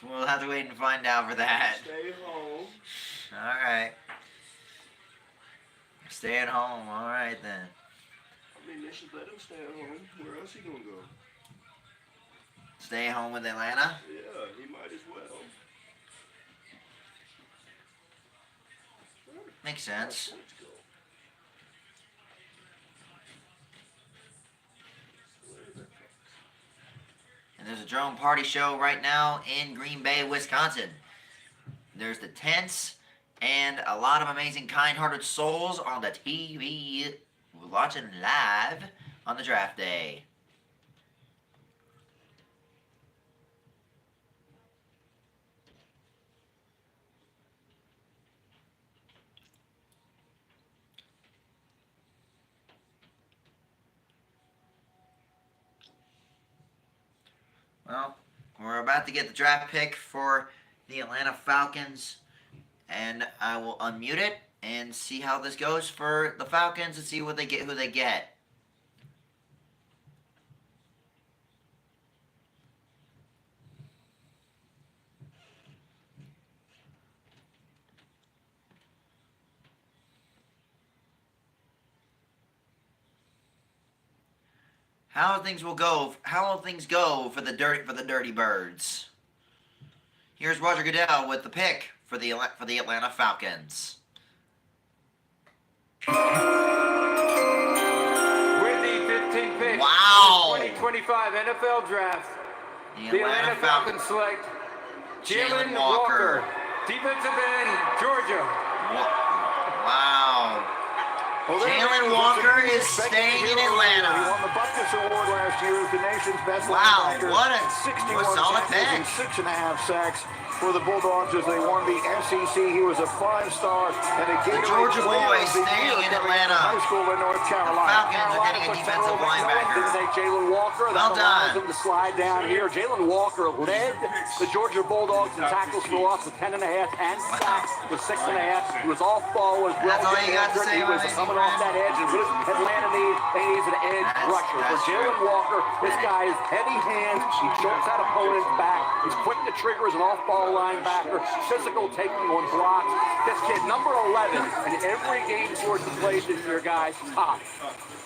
Speaker 1: We'll have to wait and find out for that.
Speaker 2: Stay home.
Speaker 1: All right. Stay at home. All right then.
Speaker 2: I mean, they should let him stay at home. Where else he gonna go?
Speaker 1: Stay home with Atlanta?
Speaker 2: Yeah, he might as well.
Speaker 1: Makes sense. And there's a drone party show right now in Green Bay, Wisconsin. There's the tents and a lot of amazing kind-hearted souls on the TV watching live on the draft day. Well, we're about to get the draft pick for the Atlanta Falcons, and I will unmute it and see how this goes for the Falcons and see what they get, who they get. How will things go for the Dirty Birds? Here's Roger Goodell with the pick for the Atlanta Falcons.
Speaker 3: With the 15th pick,
Speaker 1: wow,
Speaker 3: 2025 NFL Draft, the Atlanta Falcons select Jalen Walker, defensive end, Georgia.
Speaker 1: Wow. Well, Jalen Walker is staying in Atlanta.
Speaker 13: He won the Butkus Award last year as the nation's best
Speaker 1: linebacker.
Speaker 13: What a
Speaker 1: 61
Speaker 13: solid
Speaker 1: pick.
Speaker 13: and 6.5 sacks. for the Bulldogs as they won the SEC. He was a five-star and a Gatorade
Speaker 1: Georgia
Speaker 13: Player
Speaker 1: boys
Speaker 13: of the
Speaker 1: staying
Speaker 13: Year
Speaker 1: in
Speaker 13: coming out of
Speaker 1: Atlanta.
Speaker 13: high school in North Carolina.
Speaker 1: Falcons are getting a defensive linebacker.
Speaker 11: Jalen Walker.
Speaker 1: Well
Speaker 11: That allows
Speaker 1: done.
Speaker 11: him to slide down here. Jalen Walker led the Georgia Bulldogs in tackles for loss with 10.5 and sacks with 6.5. He was off ball as well.
Speaker 1: That's all you got to say
Speaker 11: He was
Speaker 1: about it,
Speaker 11: coming off that edge. And what does Atlanta need? They need an edge rusher. For Jalen Walker, this guy is heavy hands. He chokes out opponents back. He's quick to trigger as an off-ball linebacker. Physical, taking on blocks. This kid, number 11, in every game Georgia plays this year, guys, top.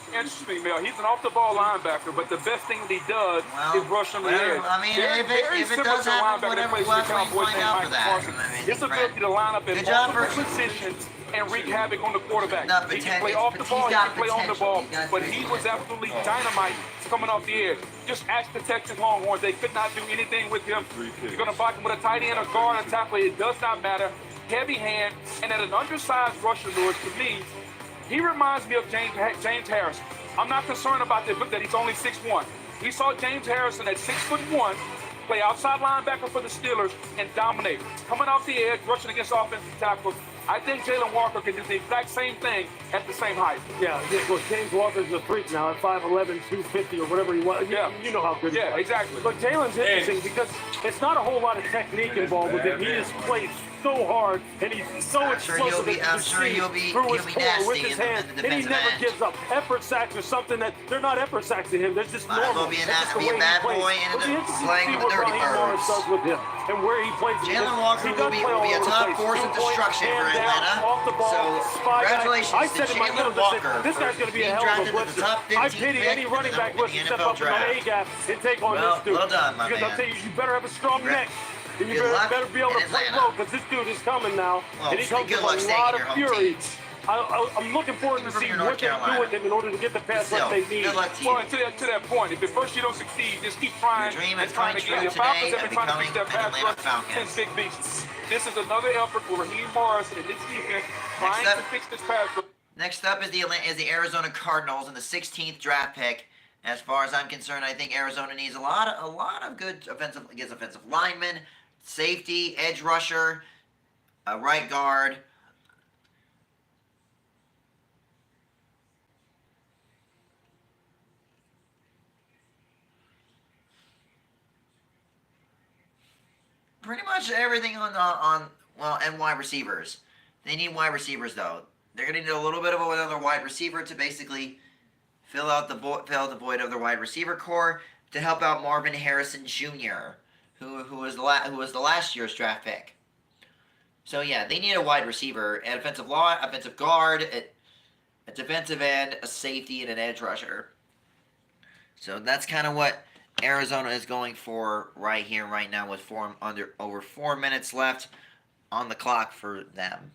Speaker 12: Interesting, Mel. He's an off-the-ball linebacker, but the best thing that he does is rush on the edge.
Speaker 1: I mean,
Speaker 12: Very
Speaker 1: if it
Speaker 12: similar
Speaker 1: does
Speaker 12: to a
Speaker 1: happen,
Speaker 12: linebacker that
Speaker 1: whatever,
Speaker 12: plays
Speaker 1: we'll
Speaker 12: for the
Speaker 1: have to
Speaker 12: Cowboys
Speaker 1: find
Speaker 12: named
Speaker 1: out
Speaker 12: Mike
Speaker 1: for that.
Speaker 12: Parsons.
Speaker 1: I mean,
Speaker 12: His ability to line up in
Speaker 1: Good job
Speaker 12: multiple
Speaker 1: for-
Speaker 12: positions and wreak havoc on the quarterback.
Speaker 1: No,
Speaker 12: He can
Speaker 1: poten-
Speaker 12: play off the
Speaker 1: he's
Speaker 12: ball, he
Speaker 1: got
Speaker 12: can play on the ball,
Speaker 1: potential. He's got
Speaker 12: but he was absolutely dynamite coming off the edge. Just ask the Texas Longhorns. They could not do anything with him. You're going to block him with a tight end, a guard, a tackle. It does not matter. Heavy hand, and at an undersized rusher, Lewis, to me, he reminds me of James Harrison. I'm not concerned about the look that he's only 6'1". We saw James Harrison at 6'1", play outside linebacker for the Steelers and dominate. Coming off the edge, rushing against offensive tackles. I think Jalen Walker can do the exact same thing at the same height.
Speaker 14: Yeah, well, James Walker's a freak now at 5'11", 250 or whatever he was. You know how good he is.
Speaker 12: Yeah, exactly.
Speaker 14: But Jalen's interesting because it's not a whole lot of technique involved with him. He just plays so hard and he's so explosive.
Speaker 1: I'm sure he'll be
Speaker 14: core with
Speaker 1: nasty
Speaker 14: his
Speaker 1: in the
Speaker 14: hands, and he
Speaker 1: defensive
Speaker 14: never
Speaker 1: end.
Speaker 14: gives up. Effort sacks are something that they're not effort sacks to him. They're just
Speaker 1: Might as
Speaker 14: normal.
Speaker 1: well be a
Speaker 14: That's just the
Speaker 1: be a
Speaker 14: way he
Speaker 1: bad
Speaker 14: plays.
Speaker 1: boy and
Speaker 14: It'll be
Speaker 1: end up
Speaker 14: interesting to
Speaker 1: playing
Speaker 14: see
Speaker 1: with the
Speaker 14: what
Speaker 1: dirty
Speaker 14: Raheem Morris
Speaker 1: birds.
Speaker 14: does with him and where he plays.
Speaker 1: Jalen Walker will be a tough force of destruction for Atlanta.
Speaker 14: Off the ball,
Speaker 1: So
Speaker 14: spy guy.
Speaker 1: congratulations
Speaker 14: I
Speaker 1: to
Speaker 14: said in my
Speaker 1: Jalen
Speaker 14: middle, I said,
Speaker 1: Walker
Speaker 14: this guy's going to be a
Speaker 1: being
Speaker 14: hell of a
Speaker 1: drafted in the
Speaker 14: blitzer.
Speaker 1: top 15
Speaker 14: I pity any
Speaker 1: pick
Speaker 14: running
Speaker 1: in the
Speaker 14: back wants to step
Speaker 1: NFL
Speaker 14: up in an
Speaker 1: draft.
Speaker 14: A-gap and take on
Speaker 1: Well,
Speaker 14: this dude.
Speaker 1: well done, my
Speaker 14: because
Speaker 1: man.
Speaker 14: I'll tell you, you better have a strong neck. And you
Speaker 1: Good luck
Speaker 14: better be able to
Speaker 1: in
Speaker 14: play
Speaker 1: Atlanta.
Speaker 14: low because this dude is coming now.
Speaker 1: Well,
Speaker 14: and he comes
Speaker 1: good
Speaker 14: with
Speaker 1: luck
Speaker 14: a
Speaker 1: staying
Speaker 14: lot
Speaker 1: in
Speaker 14: of
Speaker 1: your home
Speaker 14: fury.
Speaker 1: team.
Speaker 14: I'm looking forward to
Speaker 1: From
Speaker 14: see
Speaker 1: your
Speaker 14: what
Speaker 1: North
Speaker 14: they do
Speaker 1: Carolina.
Speaker 14: with him in order to get the pass
Speaker 1: Still,
Speaker 14: rush they need.
Speaker 1: good luck to you.
Speaker 12: Well, and to that point, if at first you don't succeed, just keep trying
Speaker 1: Your dream
Speaker 12: and
Speaker 1: is
Speaker 12: trying
Speaker 1: coming
Speaker 12: again.
Speaker 1: true
Speaker 12: The Falcons
Speaker 1: today
Speaker 12: have
Speaker 1: of
Speaker 12: been trying to
Speaker 1: becoming
Speaker 12: fix their
Speaker 1: an
Speaker 12: pass
Speaker 1: Atlanta
Speaker 12: rush
Speaker 1: Falcon.
Speaker 12: since Big Beast. This is another effort for Raheem Morris and this defense trying to fix this pass rush.
Speaker 1: Next up is the Arizona Cardinals in the 16th draft pick. As far as I'm concerned, I think Arizona needs a lot of good offensive linemen, safety, edge rusher, a right guard. Pretty much everything and wide receivers. They need wide receivers though. They're gonna need a little bit of another wide receiver to basically fill out the void of their wide receiver core to help out Marvin Harrison Jr., who was the last year's draft pick. So yeah, they need a wide receiver, an offensive guard, a defensive end, a safety, and an edge rusher. So that's kind of what Arizona is going for right here, right now, with over 4 minutes left on the clock for them.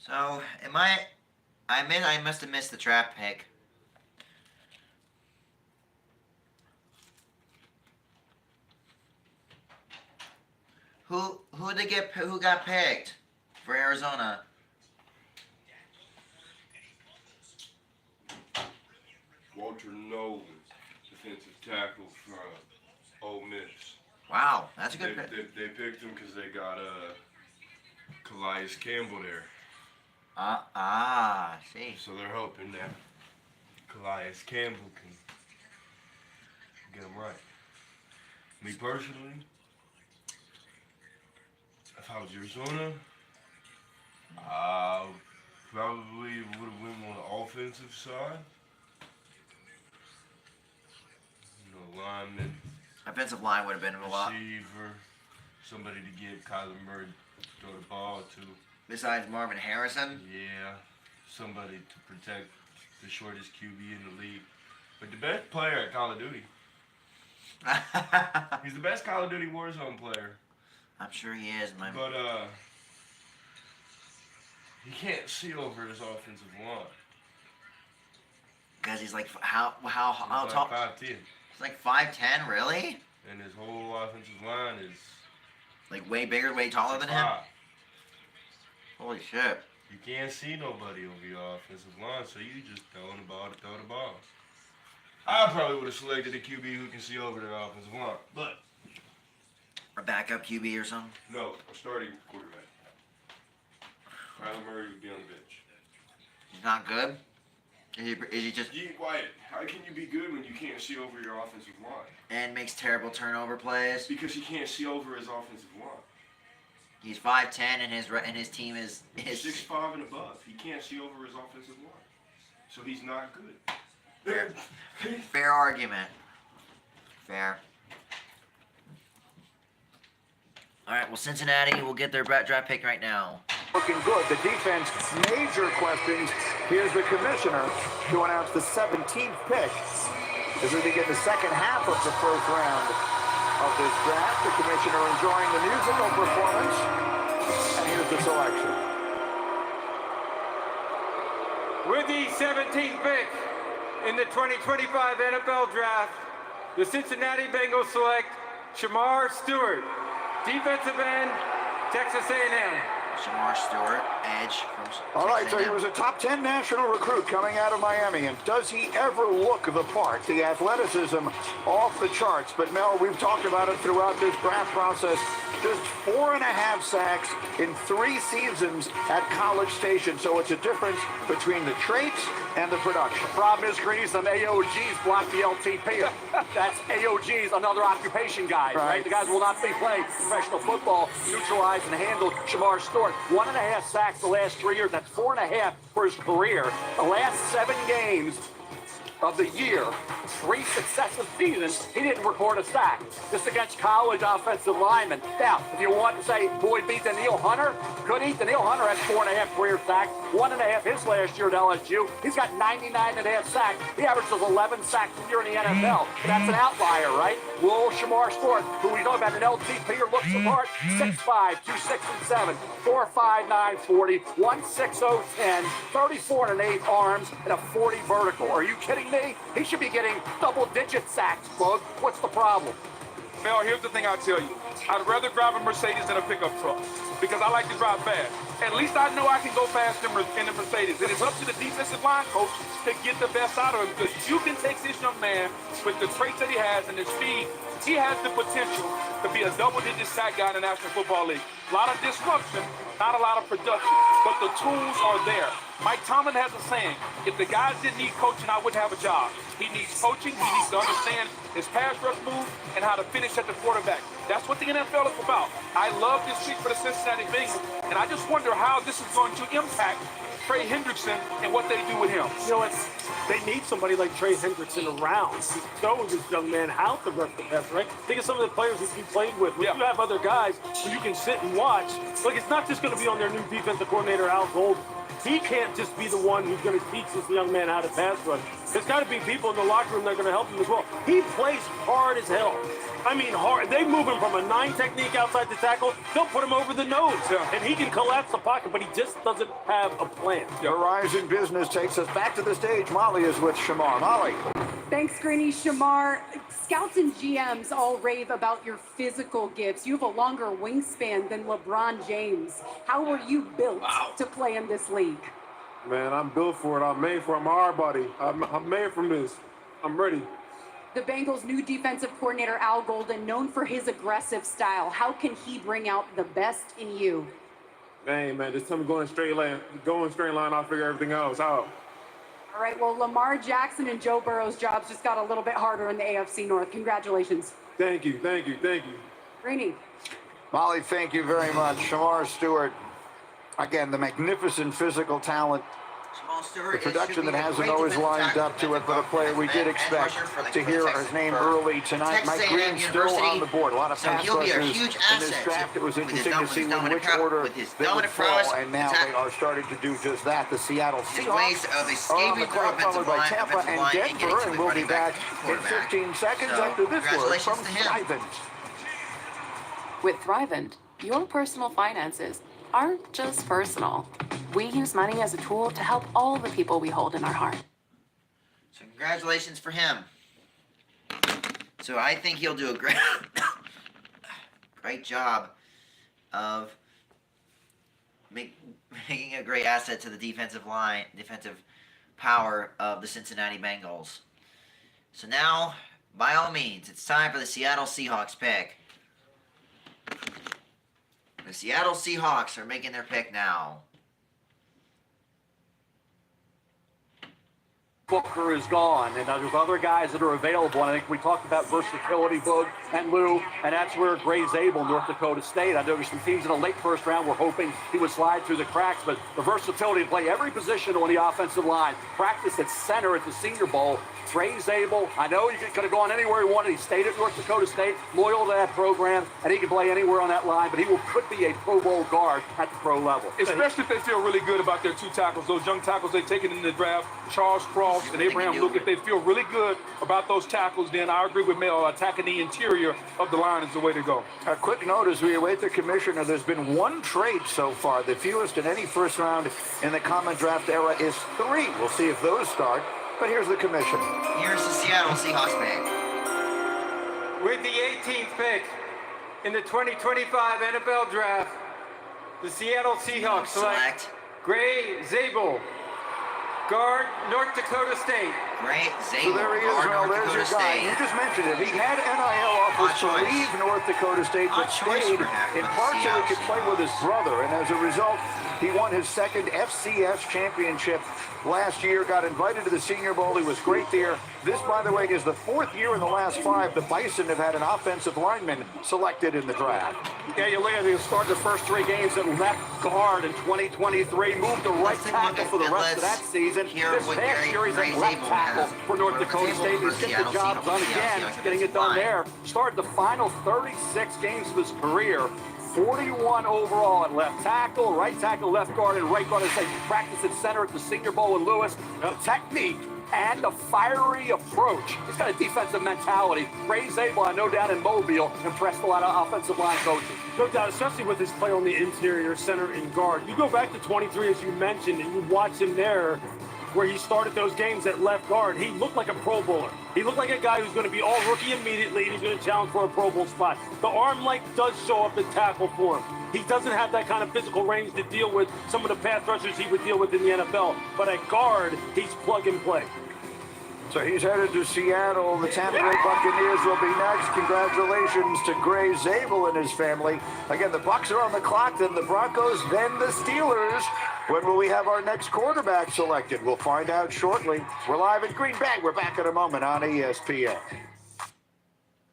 Speaker 1: So, I must have missed the trap pick. Who got picked for Arizona?
Speaker 2: Walter Nolan, defensive tackle from Ole Miss.
Speaker 1: Wow, that's a good pick.
Speaker 2: They picked him because they got Calais Campbell there.
Speaker 1: See.
Speaker 2: So they're hoping that Calais Campbell can get him right. Me personally, if I was Arizona, I probably would have went on the offensive side. You know, lineman,
Speaker 1: Offensive line would have been a lot.
Speaker 2: receiver, somebody to get Kyler Murray to throw the ball to.
Speaker 1: Besides Marvin Harrison.
Speaker 2: Yeah, somebody to protect the shortest QB in the league. But the best player at Call of Duty. He's the best Call of Duty Warzone player.
Speaker 1: I'm sure he is, man.
Speaker 2: But he can't see over his offensive line.
Speaker 1: Because he's like how
Speaker 2: He's
Speaker 1: tall?
Speaker 2: like 5'10".
Speaker 1: He's like 5'10", really?
Speaker 2: And his whole offensive line is
Speaker 1: like way bigger, way taller than him.
Speaker 2: 6'5".
Speaker 1: Holy shit!
Speaker 2: You can't see nobody over your offensive line, so you just throwing the ball to throw the ball. I probably would have selected a QB who can see over their offensive line, but
Speaker 1: a backup QB or something.
Speaker 2: no, a starting quarterback. Kyler Murray would be on the bench.
Speaker 1: He's not good. Is he just?
Speaker 2: Be quiet. How can you be good when you can't see over your offensive line?
Speaker 1: And makes terrible turnover plays.
Speaker 2: Because he can't see over his offensive line.
Speaker 1: He's 5'10", and his team is
Speaker 2: 6'5" and above. He can't see over his offensive line, so he's not good.
Speaker 1: Fair argument. Fair. All right. Well, Cincinnati will get their draft pick right now.
Speaker 13: Looking good. The defense, major questions. Here's the commissioner to announce the 17th pick as we begin the second half of the first round of this draft. The commissioner enjoying the musical performance. And here's the selection.
Speaker 3: With the 17th pick in the 2025 NFL Draft, the Cincinnati Bengals select Shamar Stewart, defensive end, Texas A&M.
Speaker 1: Shamar Stewart, edge from
Speaker 13: All right, so he was a top 10 national recruit coming out of Miami. And does he ever look the part? The athleticism off the charts. But Mel, we've talked about it throughout this draft process. Just 4.5 sacks in 3 seasons at College Station. So it's a difference between the traits and the production.
Speaker 11: Problem is, Greeny, some AOGs block the LTP. That's AOGs, another occupation guy, right? The guys will not be playing professional football, neutralized and handled. Shamar Stewart, 1.5 sacks the last 3 years. That's 4.5 for his career. The last 7 games of the year, 3 successive seasons, he didn't record a sack. This against college offensive linemen. Now, if you want to say, boy, beat Danielle Hunter, could he? Danielle Hunter had 4.5 career sacks, 1.5 his last year at LSU. He's got 99.5 sacks. He averages 11 sacks a year in the NFL. That's an outlier, right? Will Shamar Stewart, who we know about an LTP, looks the part, 6'5", 267, 4'5", 940, 160, 10, 34 and 8 arms, and a 40 vertical. Are you kidding me? He should be getting double-digit sacks, Bug. What's the problem?
Speaker 12: Mel, here's the thing I'll tell you. I'd rather drive a Mercedes than a pickup truck because I like to drive fast. At least I know I can go fast in the Mercedes. And it's up to the defensive line coach to get the best out of him because you can take this young man with the traits that he has and the speed. He has the potential to be a double-digit sack guy in the National Football League. A lot of disruption, not a lot of production, but the tools are there. Mike Tomlin has a saying, if the guys didn't need coaching, I wouldn't have a job. He needs coaching, he needs to understand his pass rush move and how to finish at the quarterback. That's what the NFL is about. I love this pick for the Cincinnati Bengals, and I just wonder how this is going to impact Trey Hendrickson and what they do with him.
Speaker 14: You know, they need somebody like Trey Hendrickson around to show this young man how to rush the pass, right? Think of some of the players that you played with. When you have other guys who you can sit and watch, look, it's not just going to be on their new defensive coordinator, Al Golden. He can't just be the one who's going to teach this young man how to pass rush. There's got to be people in the locker room that are going to help him as well. He plays hard as hell. I mean, hard. They move him from a 9 technique outside the tackle. They'll put him over the nose, and he can collapse the pocket, but he just doesn't have a plan.
Speaker 13: Verizon Business takes us back to the stage. Molly is with Shamar. Molly.
Speaker 4: Thanks, Greeny. Shamar, scouts and GMs all rave about your physical gifts. You have a longer wingspan than LeBron James. How were you built to play in this league?
Speaker 7: Man, I'm built for it. I'm made for it. I'm a hard body. I'm made from this. I'm ready.
Speaker 4: The Bengals' new defensive coordinator, Al Golden, known for his aggressive style. How can he bring out the best in you?
Speaker 7: Man, just tell me going straight line. I'll figure everything else out.
Speaker 4: All right, well, Lamar Jackson and Joe Burrow's jobs just got a little bit harder in the AFC North. Congratulations.
Speaker 7: Thank you.
Speaker 4: Greeny.
Speaker 13: Molly, thank you very much. Shamar Stewart, again, the magnificent physical talent. The production that hasn't always lined up to it, but a player we did expect to hear his name early tonight. Mike Green still on the board. A lot of pass rushers in this draft. It was interesting to see in which order they would fall, and now they are starting to do just that. The Seattle Seahawks are on the clock, followed by Tampa and Denver, and we'll be back in 15 seconds after this word from Thrivent.
Speaker 15: With Thrivent, your personal finances aren't just personal. We use money as a tool to help all the people we hold in our heart.
Speaker 1: So congratulations for him. So I think he'll do a great job of making a great asset to the defensive power of the Cincinnati Bengals. So now, by all means, it's time for the Seattle Seahawks pick. The Seattle Seahawks are making their pick now.
Speaker 11: Booker is gone, and there's other guys that are available. And I think we talked about versatility, Boog and Lou, and that's where Gray Zabel, North Dakota State. I know there's some teams in the late first round were hoping he would slide through the cracks, but the versatility to play every position on the offensive line, practice at center at the Senior Bowl. Gray Zabel, I know he could have gone anywhere he wanted. He stayed at North Dakota State, loyal to that program, and he can play anywhere on that line, but he could be a Pro Bowl guard at the pro level.
Speaker 12: Especially if they feel really good about their two tackles, those young tackles they taken in the draft, Charles Cross and Abraham Luke. If they feel really good about those tackles, then I agree with Mel. Attacking the interior of the line is the way to go.
Speaker 13: A quick note as we await the commissioner, there's been one trade so far. The fewest in any first round in the common draft era is 3. We'll see if those start. But here's the commission.
Speaker 1: Here's the Seattle Seahawks pick.
Speaker 3: With the 18th pick in the 2025 NFL Draft, the Seattle Seahawks select Gray Zabel, guard, North Dakota State.
Speaker 1: Gray Zabel,
Speaker 13: so there he is. Well, there's your guy. You just mentioned it. He had NIL offers to leave North Dakota State, but stayed in part so he could play with his brother. And as a result, he won his second FCS championship last year, got invited to the Senior Bowl. He was great there. This, by the way, is the 4th year in the last 5 the Bison have had an offensive lineman selected in the draft.
Speaker 11: Yeah, you look at him, started the first 3 games at left guard in 2023, moved to right tackle for the rest of that season. This past year, he's at left tackle for North Dakota State. He's getting the job done again, getting it done there. Started the final 36 games of his career. 41 overall at left tackle, right tackle, left guard, and right guard. As they practice at center at the Senior Bowl in Lewis. The technique and the fiery approach. He's got a defensive mentality. Gray Zabel, I know down in Mobile, impressed a lot of offensive line coaches.
Speaker 14: No doubt, especially with his play on the interior, center, and guard. You go back to 23, as you mentioned, and you watch him there, where he started those games at left guard. He looked like a Pro Bowler. He looked like a guy who's going to be all rookie immediately, and he's going to challenge for a Pro Bowl spot. The arm length does show up at tackle for him. He doesn't have that kind of physical range to deal with some of the pass rushers he would deal with in the NFL. But at guard, he's plug and play.
Speaker 13: So he's headed to Seattle. The Tampa Bay Buccaneers will be next. Congratulations to Gray Zabel and his family. Again, the Bucs are on the clock, then the Broncos, then the Steelers. When will we have our next quarterback selected? We'll find out shortly. We're live in Green Bay. We're back in a moment on ESPN.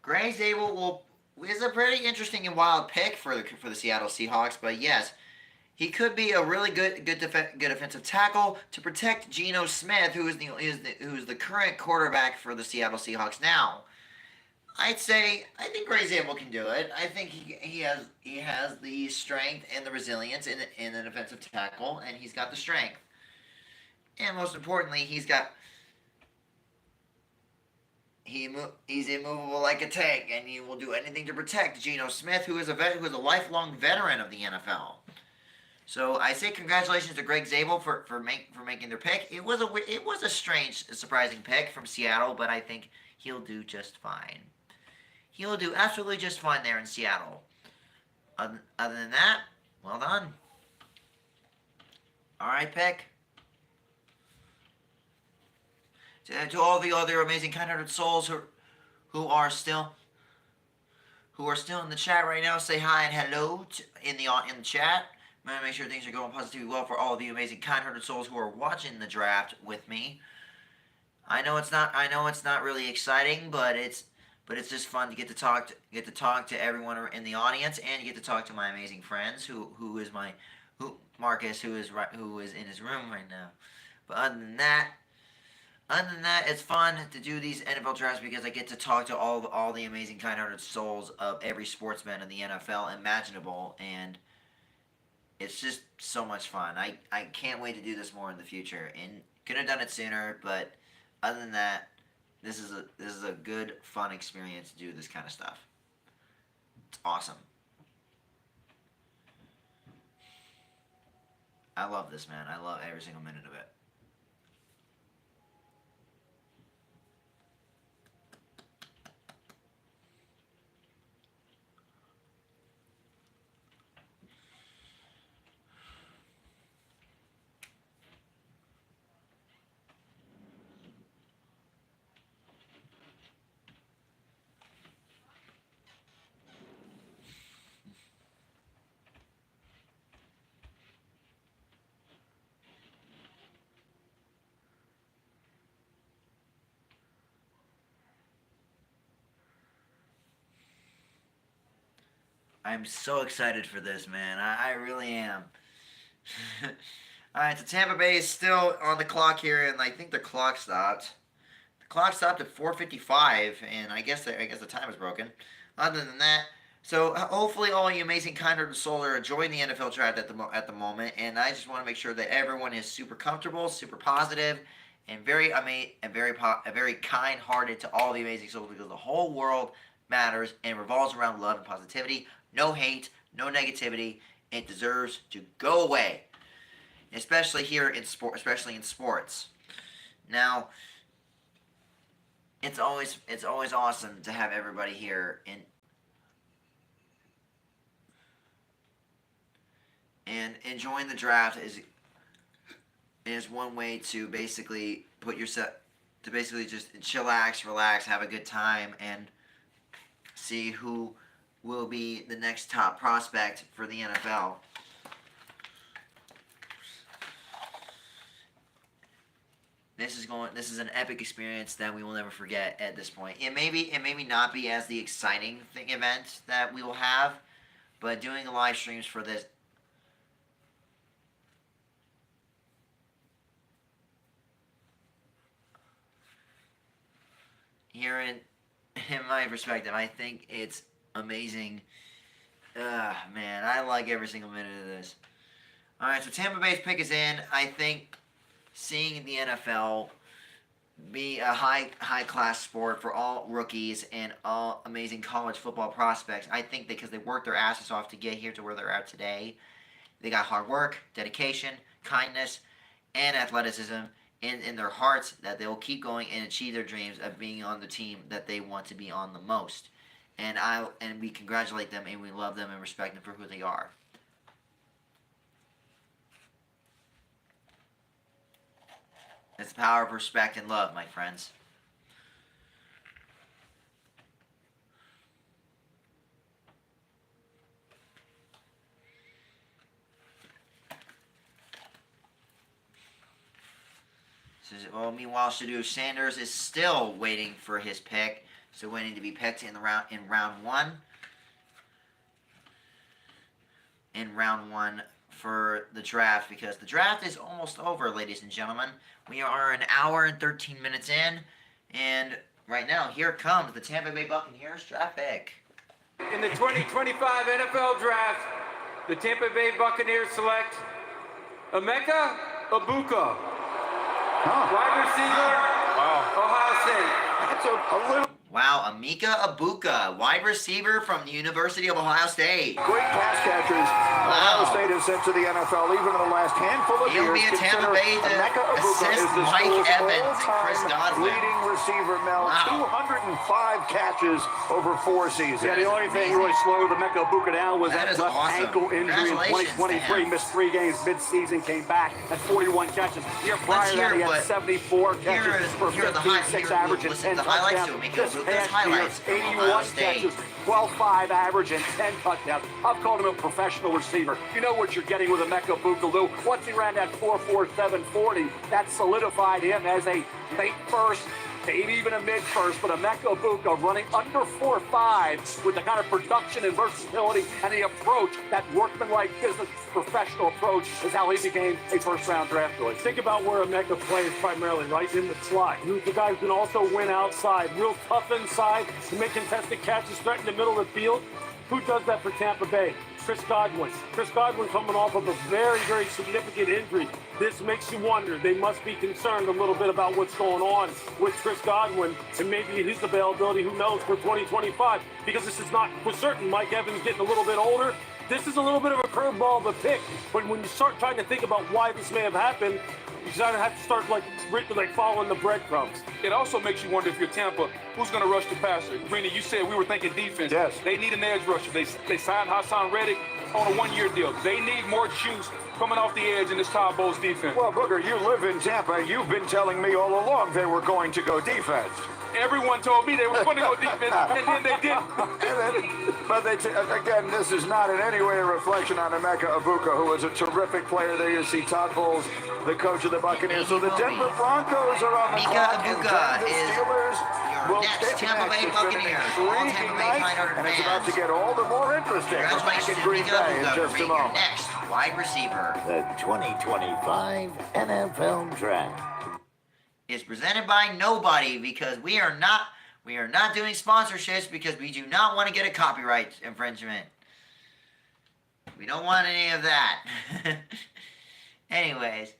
Speaker 1: Gray Zabel is a pretty interesting and wild pick for the Seattle Seahawks, but yes, he could be a really good offensive tackle to protect Geno Smith, who is the current quarterback for the Seattle Seahawks now. I think Gray Zabel can do it. I think he has the strength and the resilience in an offensive tackle, and he's got the strength. And most importantly, he's got he's immovable like a tank, and he will do anything to protect Geno Smith, who is a lifelong veteran of the NFL. So I say congratulations to Greg Zabel for making their pick. It was a strange, surprising pick from Seattle, but I think he'll do just fine. He'll do absolutely just fine there in Seattle. Other than that, well done. All right, pick. To all the other amazing kind-hearted souls who are still in the chat right now, say hi and hello in the chat. I'm gonna make sure things are going positively well for all of you amazing kind-hearted souls who are watching the draft with me. I know it's not really exciting, but it's just fun to get to talk to everyone in the audience, and get to talk to my amazing friends Marcus, who is in his room right now. But other than that, it's fun to do these NFL drafts because I get to talk to all the amazing kind-hearted souls of every sportsman in the NFL imaginable, and it's just so much fun. I can't wait to do this more in the future, and could have done it sooner, but other than that, this is a good, fun experience to do this kind of stuff. It's awesome. I love this, man. I love every single minute of it. I'm so excited for this, man. I really am. Alright, so Tampa Bay is still on the clock here, and I think the clock stopped. The clock stopped at 4:55, and I guess the time is broken. Other than that, so hopefully all you amazing kind-hearted souls are enjoying the NFL draft at the moment, and I just want to make sure that everyone is super comfortable, super positive, and very kind-hearted to all the amazing souls, because the whole world matters and revolves around love and positivity. No hate, no negativity. It deserves to go away, especially here in sports. Now, it's always awesome to have everybody here, and enjoying the draft is one way to basically just chillax, relax, have a good time, and see who will be the next top prospect for the NFL. This is an epic experience that we will never forget at this point. It may not be as the exciting event that we will have, but doing the live streams for this here in my perspective, I think it's amazing. Man, I like every single minute of this. Alright, so Tampa Bay's pick is in. I think seeing the NFL be a high class sport for all rookies and all amazing college football prospects, I think because they worked their asses off to get here to where they're at today. They got hard work, dedication, kindness, and athleticism in their hearts, that they will keep going and achieve their dreams of being on the team that they want to be on the most. And we congratulate them, and we love them and respect them for who they are. It's the power of respect and love, my friends. Well, meanwhile, Shedeur Sanders is still waiting for his pick. So waiting to be picked in round one. In round one for the draft, because the draft is almost over, ladies and gentlemen. We are an hour and 13 minutes in, and right now, here comes the Tampa Bay Buccaneers draft pick.
Speaker 3: In the 2025 NFL Draft, the Tampa Bay Buccaneers select Emeka Egbuka, wide receiver, Ohio State.
Speaker 13: That's a little
Speaker 1: Wow, Emeka Ibuka, wide receiver from the University of Ohio State.
Speaker 13: great pass catchers. Ohio State has sent to the NFL even in the last handful of
Speaker 1: He'll
Speaker 13: years.
Speaker 1: be a Tampa
Speaker 13: Consider
Speaker 1: Bay to
Speaker 13: Emeka Ibuka
Speaker 1: assist
Speaker 13: is the
Speaker 1: Mike
Speaker 13: school's
Speaker 1: Evans and Chris
Speaker 13: all-time
Speaker 1: Godwin.
Speaker 13: leading receiver, Mel.
Speaker 1: Wow.
Speaker 13: 205 catches over 4 seasons.
Speaker 11: Yeah, the only thing really slowed Emeka Ibuka down was
Speaker 1: That
Speaker 11: that
Speaker 1: is
Speaker 11: left
Speaker 1: awesome.
Speaker 11: ankle injury in
Speaker 1: Congratulations to
Speaker 11: 2023.
Speaker 1: him.
Speaker 11: Missed 3 games mid-season, came back at 41 catches. Year prior to that, he had 74 catches for 15-6 average and 10
Speaker 1: the highlights to
Speaker 11: touchdowns.
Speaker 1: Emeka
Speaker 11: This
Speaker 1: Ibuka's
Speaker 11: past
Speaker 1: highlights
Speaker 11: year,
Speaker 1: from
Speaker 11: 81
Speaker 1: Ohio State.
Speaker 11: catches, 12-5 average, and 10 touchdowns. I've called him a professional receiver. You know what you're getting with Emeka Ibuka, Lou. Once he ran that 4.47 40, that solidified him as a late first, maybe even a mid-first, but Emeka Ibuka running under 4.5 with the kind of production and versatility and the approach, that workmanlike business professional approach is how he became a first-round draft choice.
Speaker 14: Think about where Emeka plays primarily, right in the slot. Who's the guy who can also win outside, real tough inside, to make contested catches, threaten the middle of the field. Who does that for Tampa Bay? Chris Godwin. Chris Godwin coming off of a very, very significant injury. This makes you wonder. They must be concerned a little bit about what's going on with Chris Godwin and maybe his availability, who knows, for 2025. Because this is not for certain. Mike Evans getting a little bit older. This is a little bit of a curveball of a pick. But when you start trying to think about why this may have happened, you kind of have to start like following the breadcrumbs.
Speaker 12: It also makes you wonder if you're Tampa, who's going to rush the passer? Greeny, you said we were thinking defense.
Speaker 13: Yes.
Speaker 12: They need an edge rusher. They signed Hassan Reddick on a 1-year deal. They need more juice coming off the edge in this Todd Bowles defense.
Speaker 13: Well, Booger, you live in Tampa. You've been telling me all along they were going to go defense.
Speaker 12: Everyone told me they were going to go defense, and then they didn't.
Speaker 13: But again, this is not in any way a reflection on Emeka Ibuka, who is a terrific player. There you see Todd Bowles, the coach of the Buccaneers. So the Denver Broncos are on the clock.
Speaker 1: Emeka
Speaker 13: And
Speaker 1: Ibuka
Speaker 13: the
Speaker 1: is
Speaker 13: Steelers
Speaker 1: your
Speaker 13: will
Speaker 1: next
Speaker 13: get
Speaker 1: Tampa Bay
Speaker 13: next. It's been an
Speaker 1: Buccaneers. All
Speaker 13: intriguing
Speaker 1: Tampa Bay
Speaker 13: night,
Speaker 1: 500
Speaker 13: and it's about to
Speaker 1: fans.
Speaker 13: get all the more interesting. We're back
Speaker 1: Congratulations
Speaker 13: in
Speaker 1: to
Speaker 13: Green
Speaker 1: Emeka
Speaker 13: Bay in
Speaker 1: Ibuka for
Speaker 13: just a
Speaker 1: being your
Speaker 13: moment.
Speaker 1: next wide receiver.
Speaker 16: The 2025 NFL Draft
Speaker 1: Is presented by nobody because we are not doing sponsorships because we do not want to get a copyright infringement. We don't want any of that. Anyways,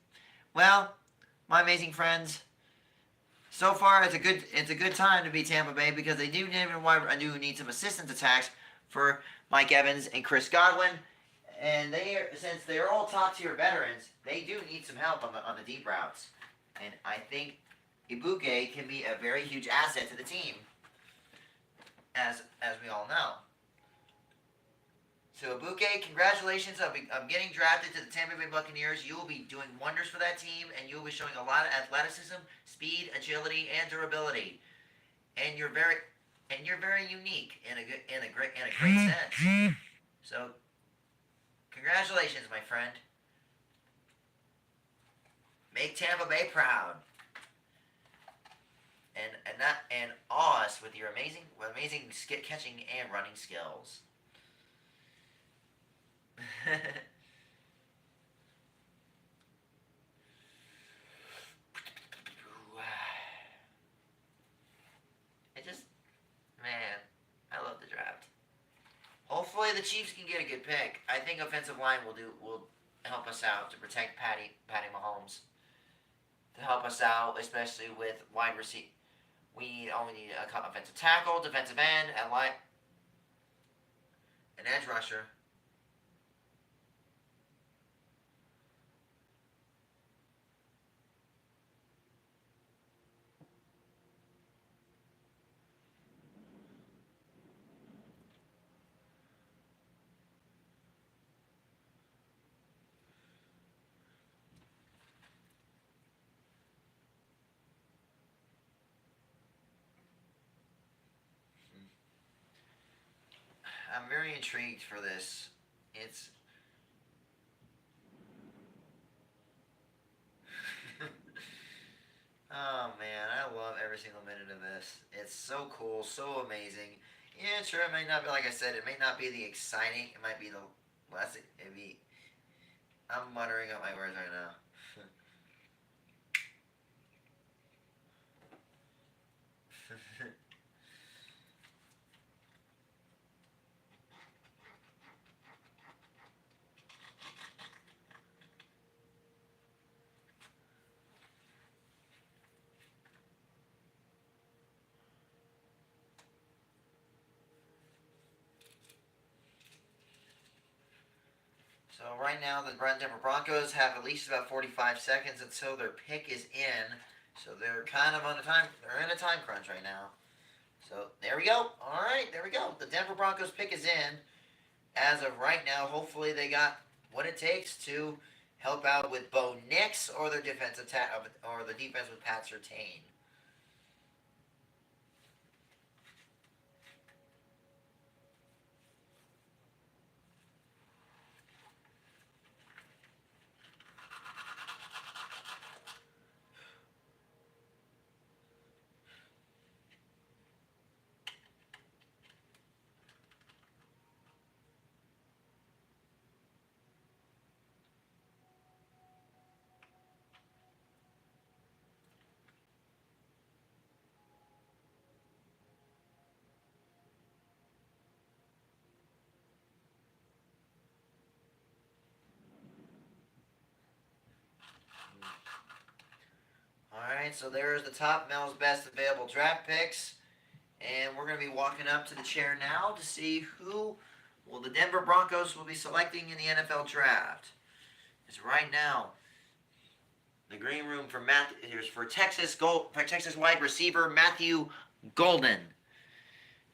Speaker 1: well, my amazing friends, so far it's a good time to be Tampa Bay because they do need some assistance attacks for Mike Evans and Chris Godwin, and since they're all top tier veterans, they do need some help on the deep routes, and I think Ibuka can be a very huge asset to the team, as we all know. So Ibuka, congratulations on getting drafted to the Tampa Bay Buccaneers. You will be doing wonders for that team, and you will be showing a lot of athleticism, speed, agility, and durability. And you're very unique in a great sense. So congratulations, my friend. Make Tampa Bay proud. And awe us with your amazing catching and running skills. I love the draft. Hopefully the Chiefs can get a good pick. I think offensive line will help us out to protect Patty Mahomes. To help us out, especially with wide receiver. We only need a offensive tackle, defensive end, and an edge rusher. I'm very intrigued for this. It's oh man, I love every single minute of this. It's so cool, so amazing. Yeah, sure, it may not be, like I said, it may not be the exciting, it might be the less, I'm muttering up my words right now. So right now the Denver Broncos have at least about 45 seconds until their pick is in. So they're kind of on a time. They're in a time crunch right now. So there we go. All right, there we go. The Denver Broncos pick is in. As of right now, hopefully they got what it takes to help out with Bo Nix or their defensive or the defense with Pat Surtain. Alright, so there's the top Mel's best available draft picks. And we're going to be walking up to the chair now to see who the Denver Broncos will be selecting in the NFL draft. It's right now the green room for Texas wide receiver Matthew Golden.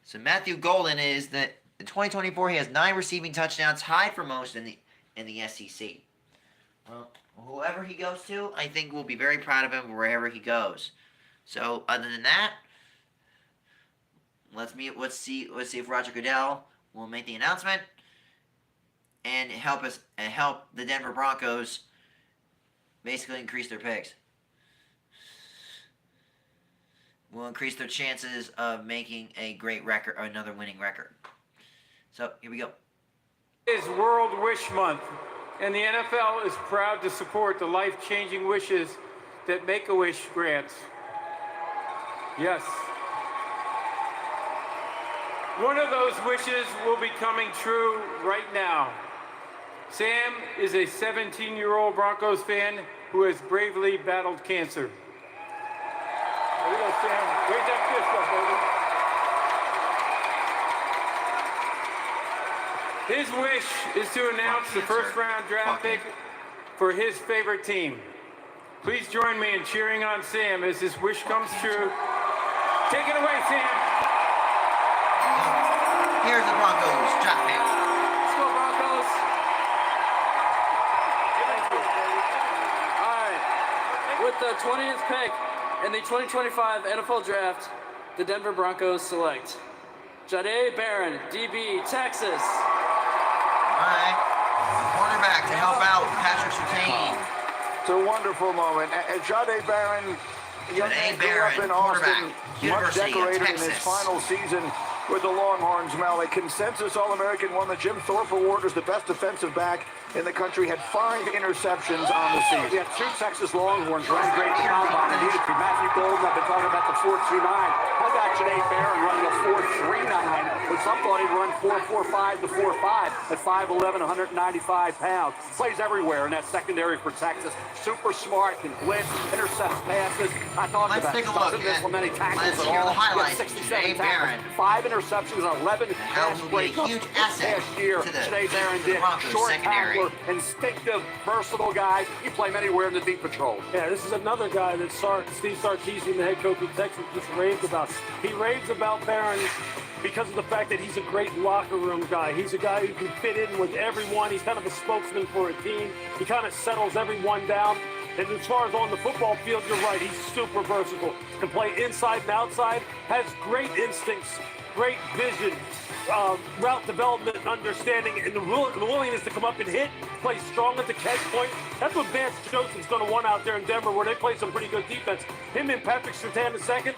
Speaker 1: So Matthew Golden is in 2024 he has 9 receiving touchdowns, tied for most in the SEC. Well, whoever he goes to, I think we'll be very proud of him wherever he goes. So, other than that, let's see if Roger Goodell will make the announcement and help the Denver Broncos basically increase their picks. Will increase their chances of making a great record or another winning record. So, here we go.
Speaker 3: It is World Wish Month, and the NFL is proud to support the life-changing wishes that Make-A-Wish grants. Yes. One of those wishes will be coming true right now. Sam is a 17-year-old Broncos fan who has bravely battled cancer. There you go, Sam. Raise that fist up, baby. His wish is to announce the first-round draft pick for his favorite team. Please join me in cheering on Sam as his wish comes true. Take it away, Sam.
Speaker 1: Here's the Broncos draft pick.
Speaker 6: Let's go, Broncos. All right. With the 20th pick in the 2025 NFL Draft, the Denver Broncos select Jahdae Barron, DB, Texas.
Speaker 1: All right. Cornerback to help out Patrick Surtain.
Speaker 13: It's a wonderful moment. Jahdae Barron, young man grew up in Austin, much decorated in his final season with the Longhorns. Mel, a consensus All-American, won the Jim Thorpe Award as the best defensive back in the country, had 5 interceptions on the season.
Speaker 11: Yeah, 2 Texas Longhorns ran great at the combine. And needed to be Matthew Golden. I've been talking about the 4.29. How about Jahdae Barron running a 4.39 when some thought he'd run 4.45 to 4.5 at 5'11", 195 pounds. Plays everywhere in that secondary for Texas. Super smart, can blitz, intercepts passes. I talked about it. Doesn't miss many tackles at all.
Speaker 1: The highlights.
Speaker 11: 67 tackles, 5 interceptions, 11 pass breakups last year. Jahdae Barron did. Short tackler, instinctive, versatile guy. He play him anywhere in the deep patrol.
Speaker 14: Yeah, this is another guy that Steve Sarkisian, the head coach of Texas, just raves about. He raves about Barron because of the fact that he's a great locker room guy. He's a guy who can fit in with everyone. He's kind of a spokesman for a team. He kind of settles everyone down. And as far as on the football field, you're right. He's super versatile. Can play inside and outside. Has great instincts, great vision, route development, understanding, and the willingness to come up and hit. Play strong at the catch point. That's what Vance Joseph's going to want out there in Denver, where they play some pretty good defense. Him and Patrick Surtain II.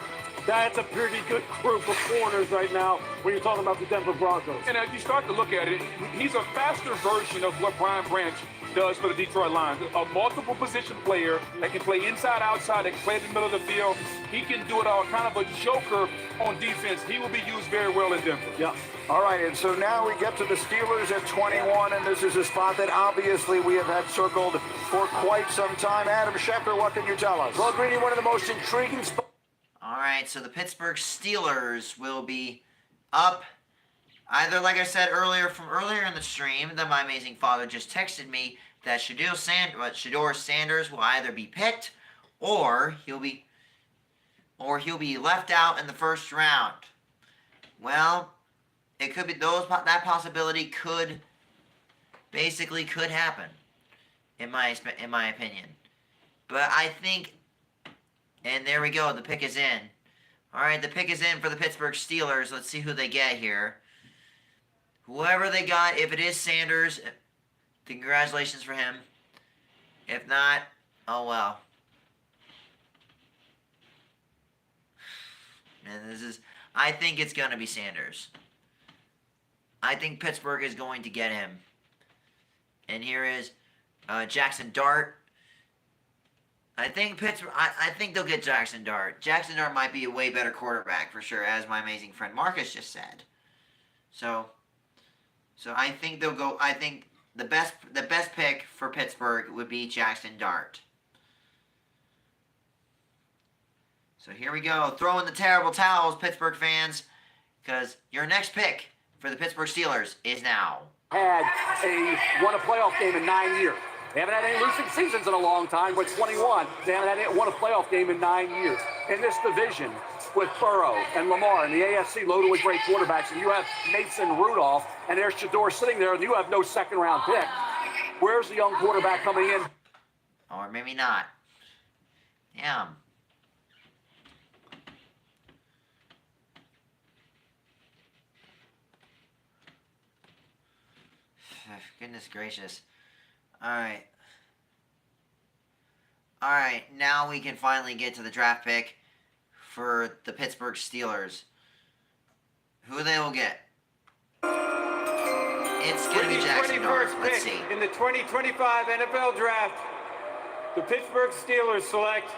Speaker 14: That's a pretty good group of corners right now when you're talking about the Denver Broncos.
Speaker 12: And as you start to look at it, he's a faster version of what Brian Branch does for the Detroit Lions. A multiple position player that can play inside, outside, that can play in the middle of the field. He can do it all, kind of a joker on defense. He will be used very well in Denver.
Speaker 13: Yeah. All right, and so now we get to the Steelers at 21, and this is a spot that obviously we have had circled for quite some time. Adam Schefter, what can you tell us?
Speaker 11: Well, Greeny, one of the most intriguing spots.
Speaker 1: All right, so the Pittsburgh Steelers will be up Either, like I said earlier in the stream, that my amazing father just texted me that Shedeur Sanders will either be picked or he'll be left out in the first round. Well, it could be that possibility could happen, in my opinion. But I think, and there we go, the pick is in. All right, the pick is in for the Pittsburgh Steelers. Let's see who they get here. Whoever they got, if it is Sanders, congratulations for him. If not, oh well. And I think it's going to be Sanders. I think Pittsburgh is going to get him. And here is Jackson Dart. I think they'll get Jackson Dart. Jackson Dart might be a way better quarterback for sure, as my amazing friend Marcus just said. So I think they'll go. I think the best pick for Pittsburgh would be Jackson Dart. So here we go. Throw in the terrible towels, Pittsburgh fans, because your next pick for the Pittsburgh Steelers is now.
Speaker 11: Won a playoff game in 9 years. They haven't had any losing seasons in a long time. With 21, they haven't won a playoff game in 9 years. In this division, with Burrow and Lamar and the AFC loaded with great quarterbacks, and you have Mason Rudolph, and there's Shedeur sitting there, and you have no second-round pick. Where's the young quarterback coming in?
Speaker 1: Or maybe not. Damn. Goodness gracious. Alright, now we can finally get to the draft pick for the Pittsburgh Steelers. Who they will get? It's going to be Jackson Dart. Let's see.
Speaker 3: In the 2025 NFL Draft, the Pittsburgh Steelers select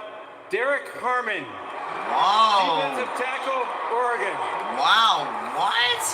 Speaker 3: Derek Harmon.
Speaker 1: Wow.
Speaker 3: Defensive tackle, Oregon.
Speaker 1: Wow, what?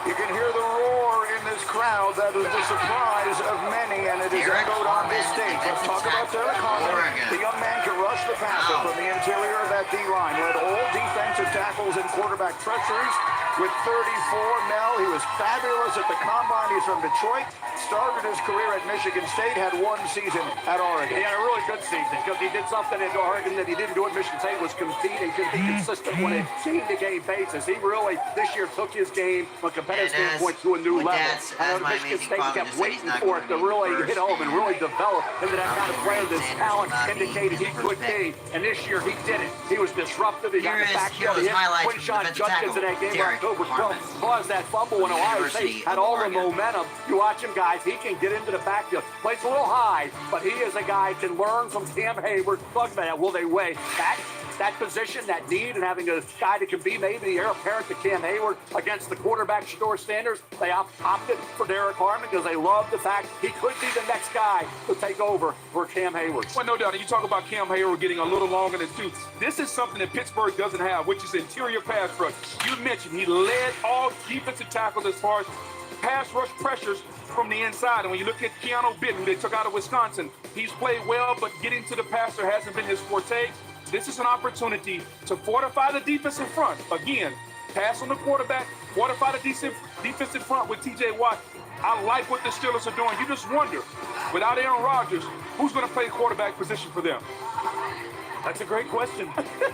Speaker 13: You can hear the roar in this crowd. That is the surprise of many, and it is echoed on this stage. Let's talk about Derek Harmon. The young man can rush the passer from the interior of that D-line. Led all defensive tackles and quarterback pressures with 34. Mel, he was fabulous at the Combine. He's from Detroit. Started his career at Michigan State. Had one season at Oregon.
Speaker 11: He had a really good season because he did something at Oregon that he didn't do at Michigan State, was compete and could be consistent on a game-to-game basis. He really, this year, took his game from a competitive standpoint to a new level. I know Michigan State kept waiting for it to really hit home and really develop into that kind of player this talent indicated he could be. And this year, he did it. He was disruptive. He got the backfield. He hit Quinshon Judkins in that game on October 12th. Caused that fumble when Ohio State had all the momentum. You watch him, guys. He can get into the backfield. Plays a little high, but he is a guy who can learn from Cam Hayward. Talk about that. Will they weigh that position, that need, and having a guy that can be maybe the heir apparent to Cam Hayward against the quarterback Shedeur Sanders? They opted for Derek Harmon because they love the fact he could be the next guy to take over for Cam Hayward.
Speaker 12: Well, no doubt. And you talk about Cam Hayward getting a little longer than two. This is something that Pittsburgh doesn't have, which is interior pass rush. You mentioned he led all defensive tackles as far as pass rush pressures from the inside. And when you look at Keanu Bitten, they took out of Wisconsin, he's played well, but getting to the passer hasn't been his forte. This is an opportunity to fortify the defensive front. Again, pass on the quarterback, fortify the defensive front with T.J. Watt. I like what the Steelers are doing. You just wonder, without Aaron Rodgers, who's going to play quarterback position for them?
Speaker 14: That's a great question.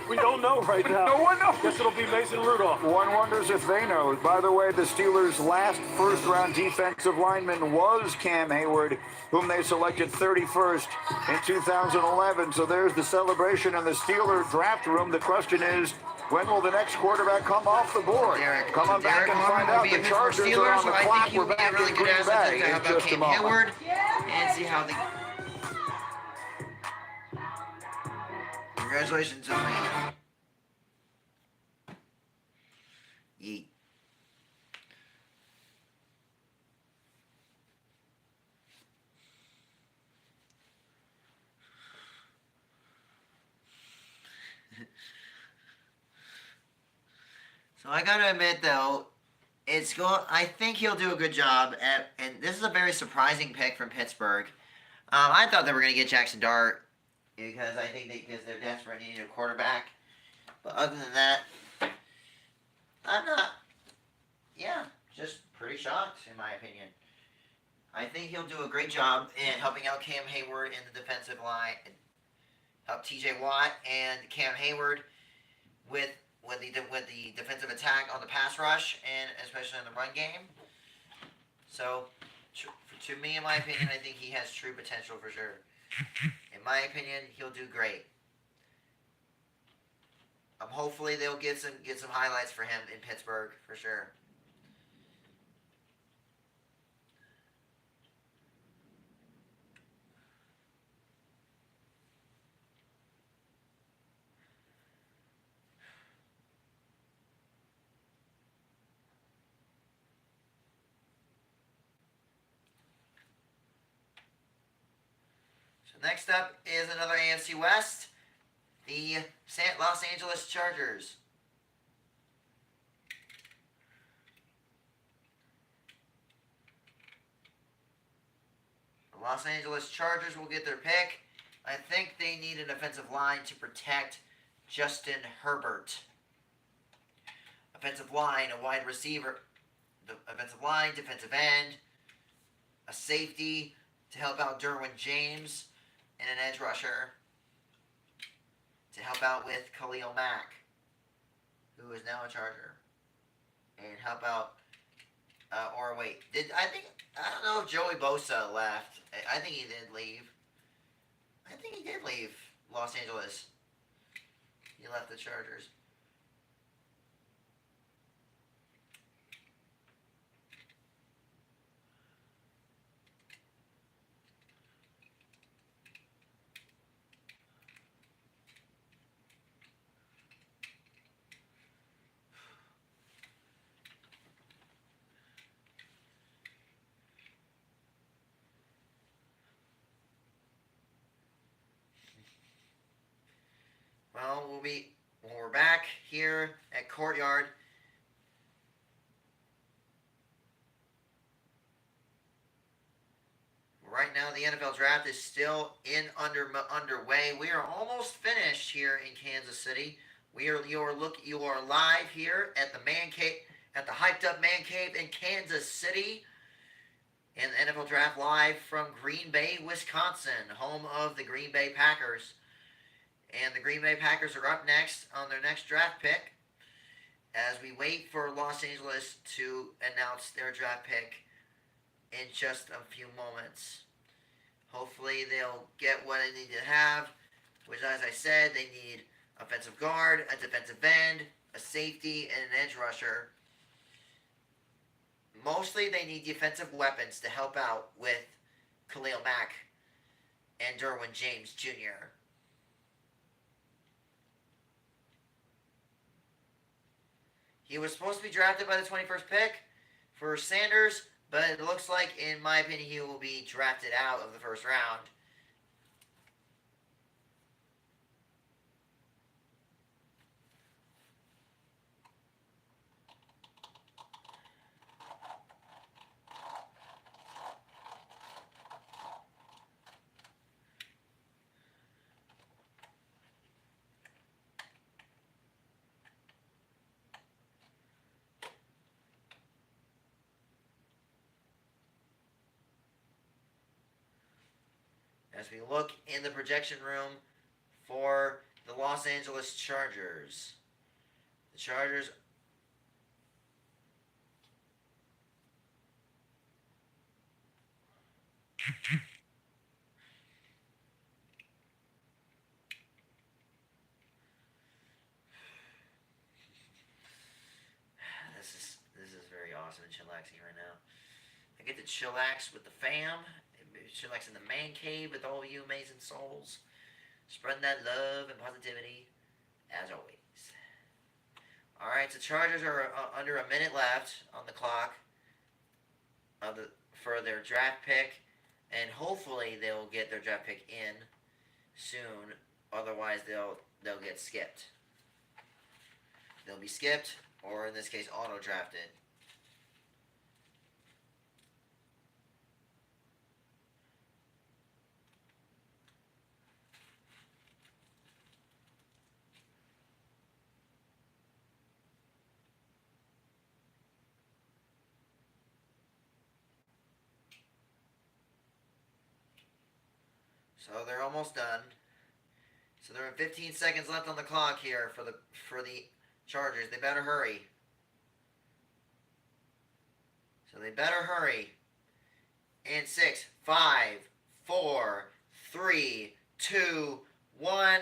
Speaker 14: We don't know right now.
Speaker 12: No one knows.
Speaker 14: Guess it'll be Mason Rudolph.
Speaker 13: One wonders if they know. By the way, the Steelers' last first-round defensive lineman was Cam Hayward, whom they selected 31st in 2011. So there's the celebration in the Steeler draft room. The question is, when will the next quarterback come off the board? Come on back and find out. The Chargers are on the clock. We're back in Green Bay in just a moment.
Speaker 1: And see how they... Congratulations on me. Yeet. So I gotta admit though, I think he'll do a good job and this is a very surprising pick from Pittsburgh. I thought they were gonna get Jackson Dart, because I think because they're desperate and need a quarterback. But other than that, I'm not. Yeah, just pretty shocked, in my opinion. I think he'll do a great job in helping out Cam Hayward in the defensive line, help T.J. Watt and Cam Hayward with the defensive attack on the pass rush and especially in the run game. So, to me, in my opinion, I think he has true potential for sure. In my opinion, he'll do great. Hopefully they'll get some highlights for him in Pittsburgh for sure. Next up is another AFC West, the Los Angeles Chargers. The Los Angeles Chargers will get their pick. I think they need an offensive line to protect Justin Herbert. Offensive line, a wide receiver, offensive line, defensive end, a safety to help out Derwin James, and an edge rusher to help out with Khalil Mack, who is now a Charger, and help out. I don't know if Joey Bosa left. I think he did leave. I think he did leave Los Angeles. He left the Chargers. Well, when we're back here at Courtyard, right now the NFL draft is still underway. We are almost finished here in Kansas City. You are live here at the Man Cave, at the hyped up Man Cave in Kansas City, and the NFL draft live from Green Bay, Wisconsin, home of the Green Bay Packers. And the Green Bay Packers are up next on their next draft pick as we wait for Los Angeles to announce their draft pick in just a few moments. Hopefully they'll get what they need to have, which, as I said, they need offensive guard, a defensive end, a safety, and an edge rusher. Mostly they need defensive weapons to help out with Khalil Mack and Derwin James Jr. He was supposed to be drafted by the 21st pick for Sanders, but it looks like, in my opinion, he will be drafted out of the first round. As we look in the projection room for the Los Angeles Chargers. The Chargers This is very awesome and chillaxing right now. I get to chillax with the fam. Chillax in the man cave with all you amazing souls. Spreading that love and positivity, as always. Alright, so Chargers are under a minute left on the clock for their draft pick. And hopefully they'll get their draft pick in soon. Otherwise they'll get skipped. They'll be skipped, or in this case auto-drafted. So they're almost done. So there are 15 seconds left on the clock here for the Chargers. They better hurry. So they better hurry. In 6, 5, 4, 3, 2, 1.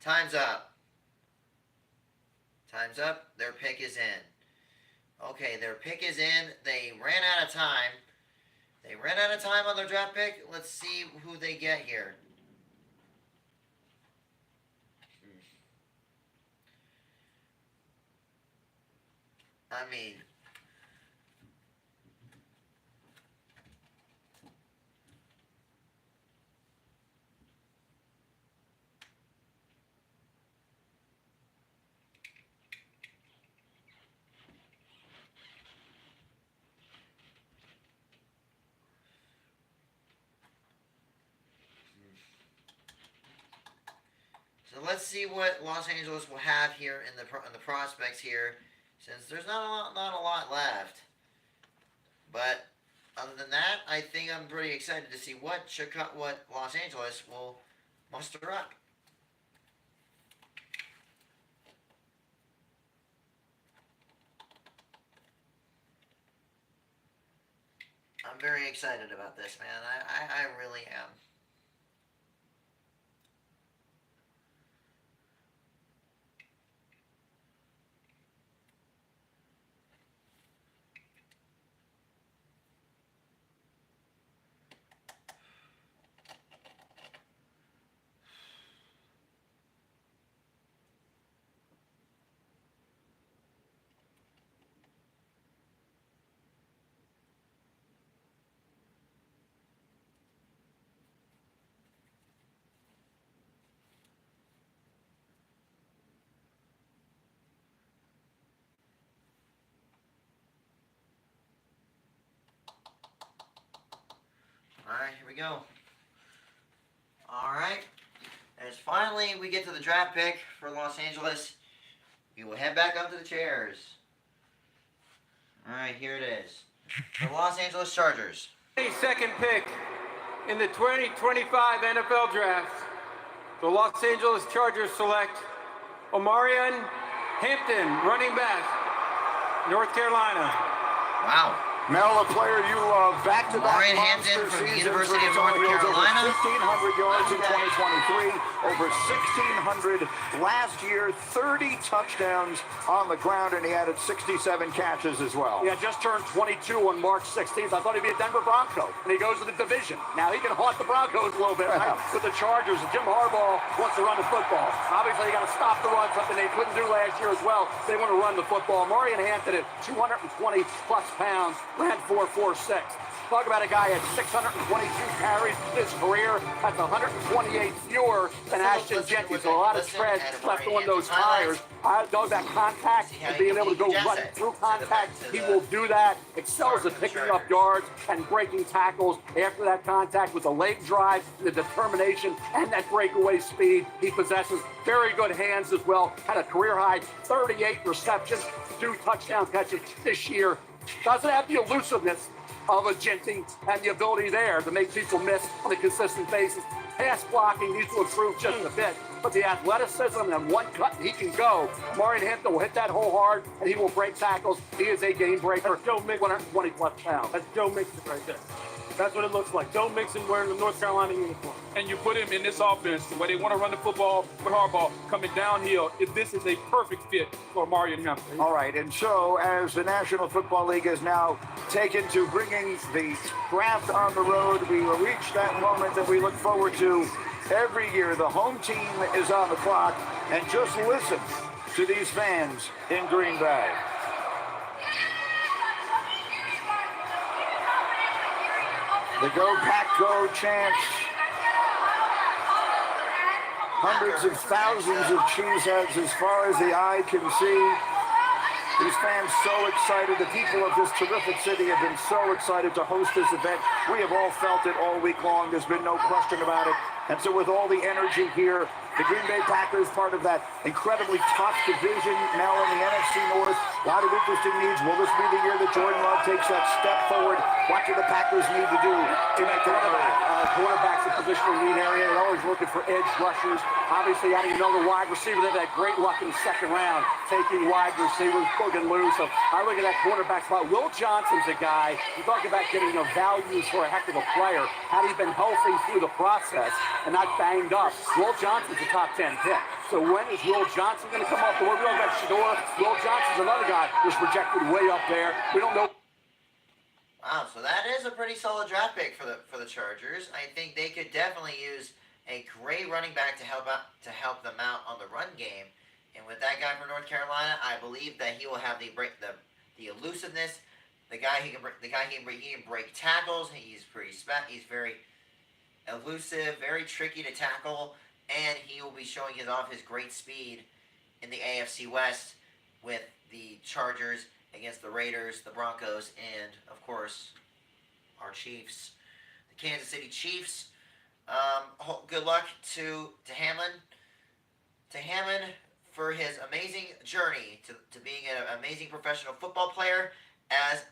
Speaker 1: Time's up. Time's up. Their pick is in. Okay, their pick is in. They ran out of time. They ran out of time on their draft pick. Let's see who they get here. I mean, so let's see what Los Angeles will have here in the prospects here, since there's not a lot left. But other than that, I think I'm pretty excited to see what Los Angeles will muster up. I'm very excited about this, man. I really am. Alright, here we go. Alright. As finally we get to the draft pick for Los Angeles, we will head back up to the chairs. Alright, here it is. The Los Angeles Chargers.
Speaker 3: 22nd pick in the 2025 NFL Draft, the Los Angeles Chargers select Omarion Hampton, running back, North Carolina.
Speaker 1: Wow.
Speaker 13: Mel, a player you love, back-to-back
Speaker 1: Omarion Hampton from the University of North Carolina.
Speaker 13: Over 1,500 yards in 2023, over 1,600 last year, 30 touchdowns on the ground, and he added 67 catches as well.
Speaker 11: Yeah, just turned 22 on March 16th. I thought he'd be a Denver Bronco, and he goes to the division. Now he can haunt the Broncos a little bit, right? With the Chargers. Jim Harbaugh wants to run the football. Obviously, you got to stop the run, something they couldn't do last year as well. They want to run the football. Omarion Hampton at 220-plus pounds. Ran 4.46. Talk about a guy at 622 carries in his career. That's 128 fewer than Ashton Jenkins. So a lot of tread left on those tires. I know that contact and being able to go run through contact. He will do that. Excels at picking up yards and breaking tackles after that contact with the leg drive, the determination, and that breakaway speed he possesses. Very good hands as well. Had a career high 38 receptions, 2 touchdown catches this year. Doesn't have the elusiveness of a Ginty and the ability there to make people miss on a consistent basis. Pass blocking needs to improve just a bit, but the athleticism and one cut he can go. Omarion Hampton will hit that hole hard, and he will break tackles. He is a game breaker.
Speaker 14: That's Joe Mixon.
Speaker 11: 120-plus pounds.
Speaker 14: That's Joe Mixon right there. That's what it looks like. Joe Mixon wearing the North Carolina uniform.
Speaker 12: And you put him in this offense where they want to run the football with Harbaugh coming downhill. This is a perfect fit for Omarion Hampton.
Speaker 13: All right, and so as the National Football League has now taken to bringing the draft on the road, we will reach that moment that we look forward to every year. The home team is on the clock, and just listen to these fans in Green Bay. The Go Pack Go chants. Hundreds of thousands of cheeseheads as far as the eye can see. These fans so excited. The people of this terrific city have been so excited to host this event We have all felt it all week long. There's been no question about it. And so with all the energy here, the Green Bay Packers, part of that incredibly tough division now in the NFC North. A lot of interesting needs. Will this be the year that Jordan Love takes that step forward? What do the Packers need to do to make the
Speaker 11: Quarterback's a positional need area. They're always looking for edge rushers. Obviously, adding another wide receiver. They had great luck in the second round, taking wide receivers, booking loose. So I look at that quarterback spot. Will Johnson's a guy, you talk about getting values for a heck of a player. Had he been healthy through the process and not banged up, Will Johnson's a top 10 pick. So when is Will Johnson going to come off the board? We don't got Shador. Will Johnson's another guy who's projected way up there. We don't know.
Speaker 1: Wow, so that is a pretty solid draft pick for the Chargers. I think they could definitely use a great running back to help them out on the run game. And with that guy from North Carolina, I believe that he will have the elusiveness. He can break tackles. He's very elusive, very tricky to tackle, and he will be showing off his great speed in the AFC West with the Chargers against the Raiders, the Broncos, and, of course, our Chiefs, the Kansas City Chiefs. Good luck to Hamlin. To Hamlin for his amazing journey to being an amazing professional football player as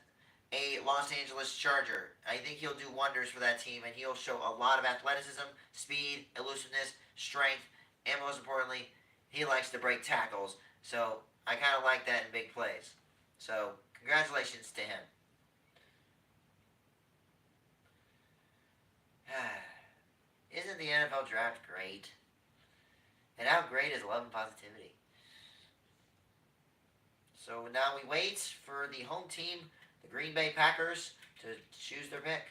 Speaker 1: a Los Angeles Charger. I think he'll do wonders for that team, and he'll show a lot of athleticism, speed, elusiveness, strength, and most importantly, he likes to break tackles. So I kind of like that in big plays. So, congratulations to him. Isn't the NFL draft great? And how great is love and positivity? So now we wait for the home team, the Green Bay Packers, to choose their pick.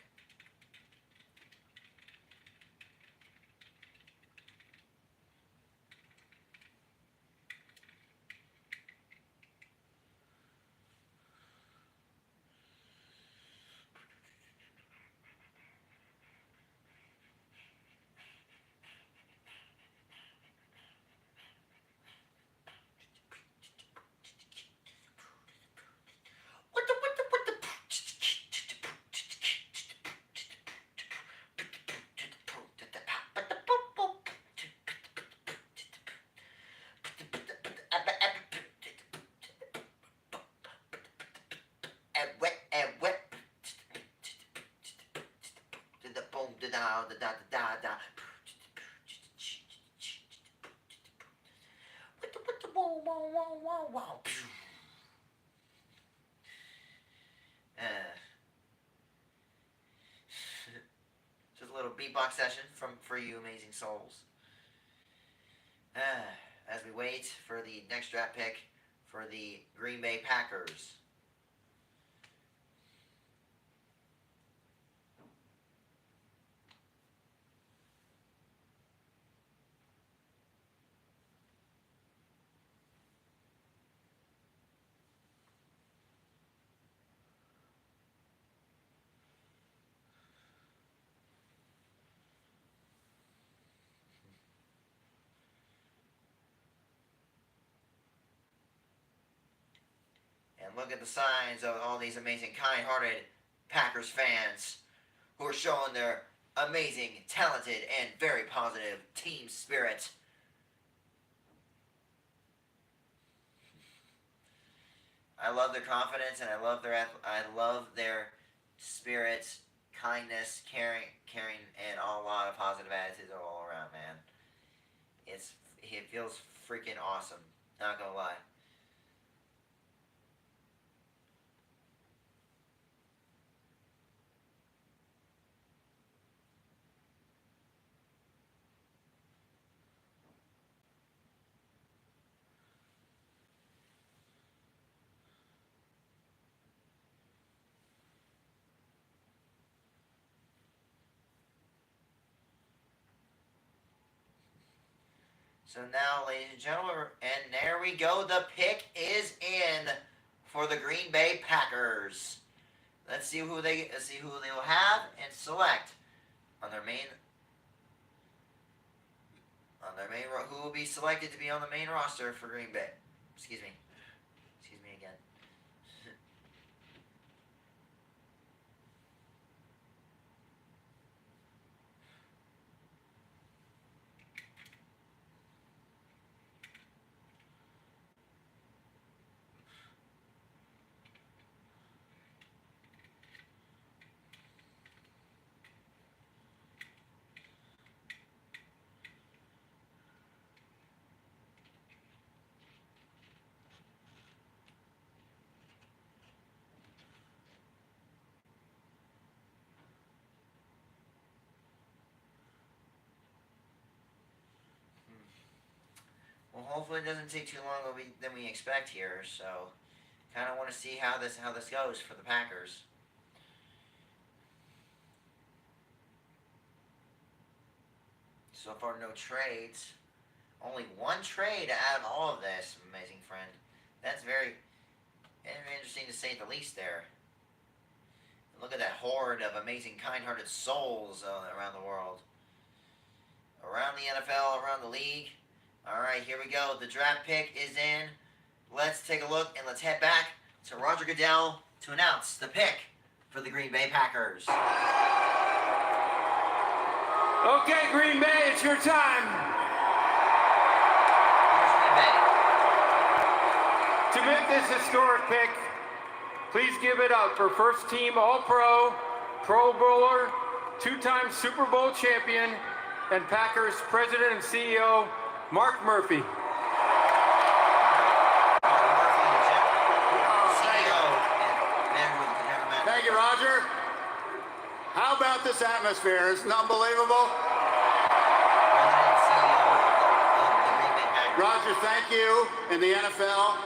Speaker 1: Just a little beatbox session for you amazing souls. As we wait for the next draft pick for the Green Bay Packers. And look at the signs of all these amazing, kind-hearted Packers fans who are showing their amazing, talented, and very positive team spirit. I love their confidence, and I love their spirit, kindness, caring, and a lot of positive attitudes all around, man. It feels freaking awesome. Not gonna lie. So now, ladies and gentlemen, and there we go. The pick is in for the Green Bay Packers. Let's see who they will have and select on their main who will be selected to be on the main roster for Green Bay. Excuse me again. hopefully it doesn't take too long than we expect here. So, kind of want to see how this goes for the Packers. So far, no trades. Only one trade out of all of this, amazing friend. That's very interesting to say the least there. Look at that horde of amazing, kind-hearted souls around the world. Around the NFL, around the league. Alright, here we go. The draft pick is in. Let's take a look and let's head back to Roger Goodell to announce the pick for the Green Bay Packers.
Speaker 3: Okay, Green Bay, it's your time. To make this historic pick, please give it up for first-team All-Pro, Pro Bowler, two-time Super Bowl champion, and Packers President and CEO, Mark Murphy.
Speaker 13: Thank you, Roger. How about this atmosphere? Isn't it unbelievable? Roger, thank you and the NFL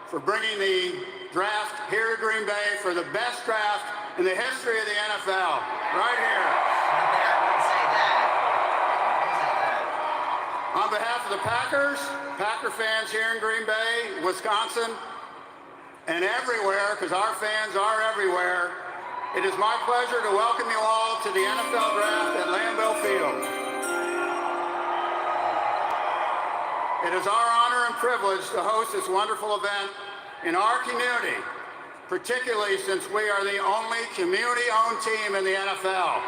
Speaker 13: for bringing the draft here at Green Bay for the best draft in the history of the NFL. Right here. On behalf of the Packers, Packer fans here in Green Bay, Wisconsin, and everywhere, because our fans are everywhere, it is my pleasure to welcome you all to the NFL Draft at Lambeau Field. It is our honor and privilege to host this wonderful event in our community, particularly since we are the only community-owned team in the NFL.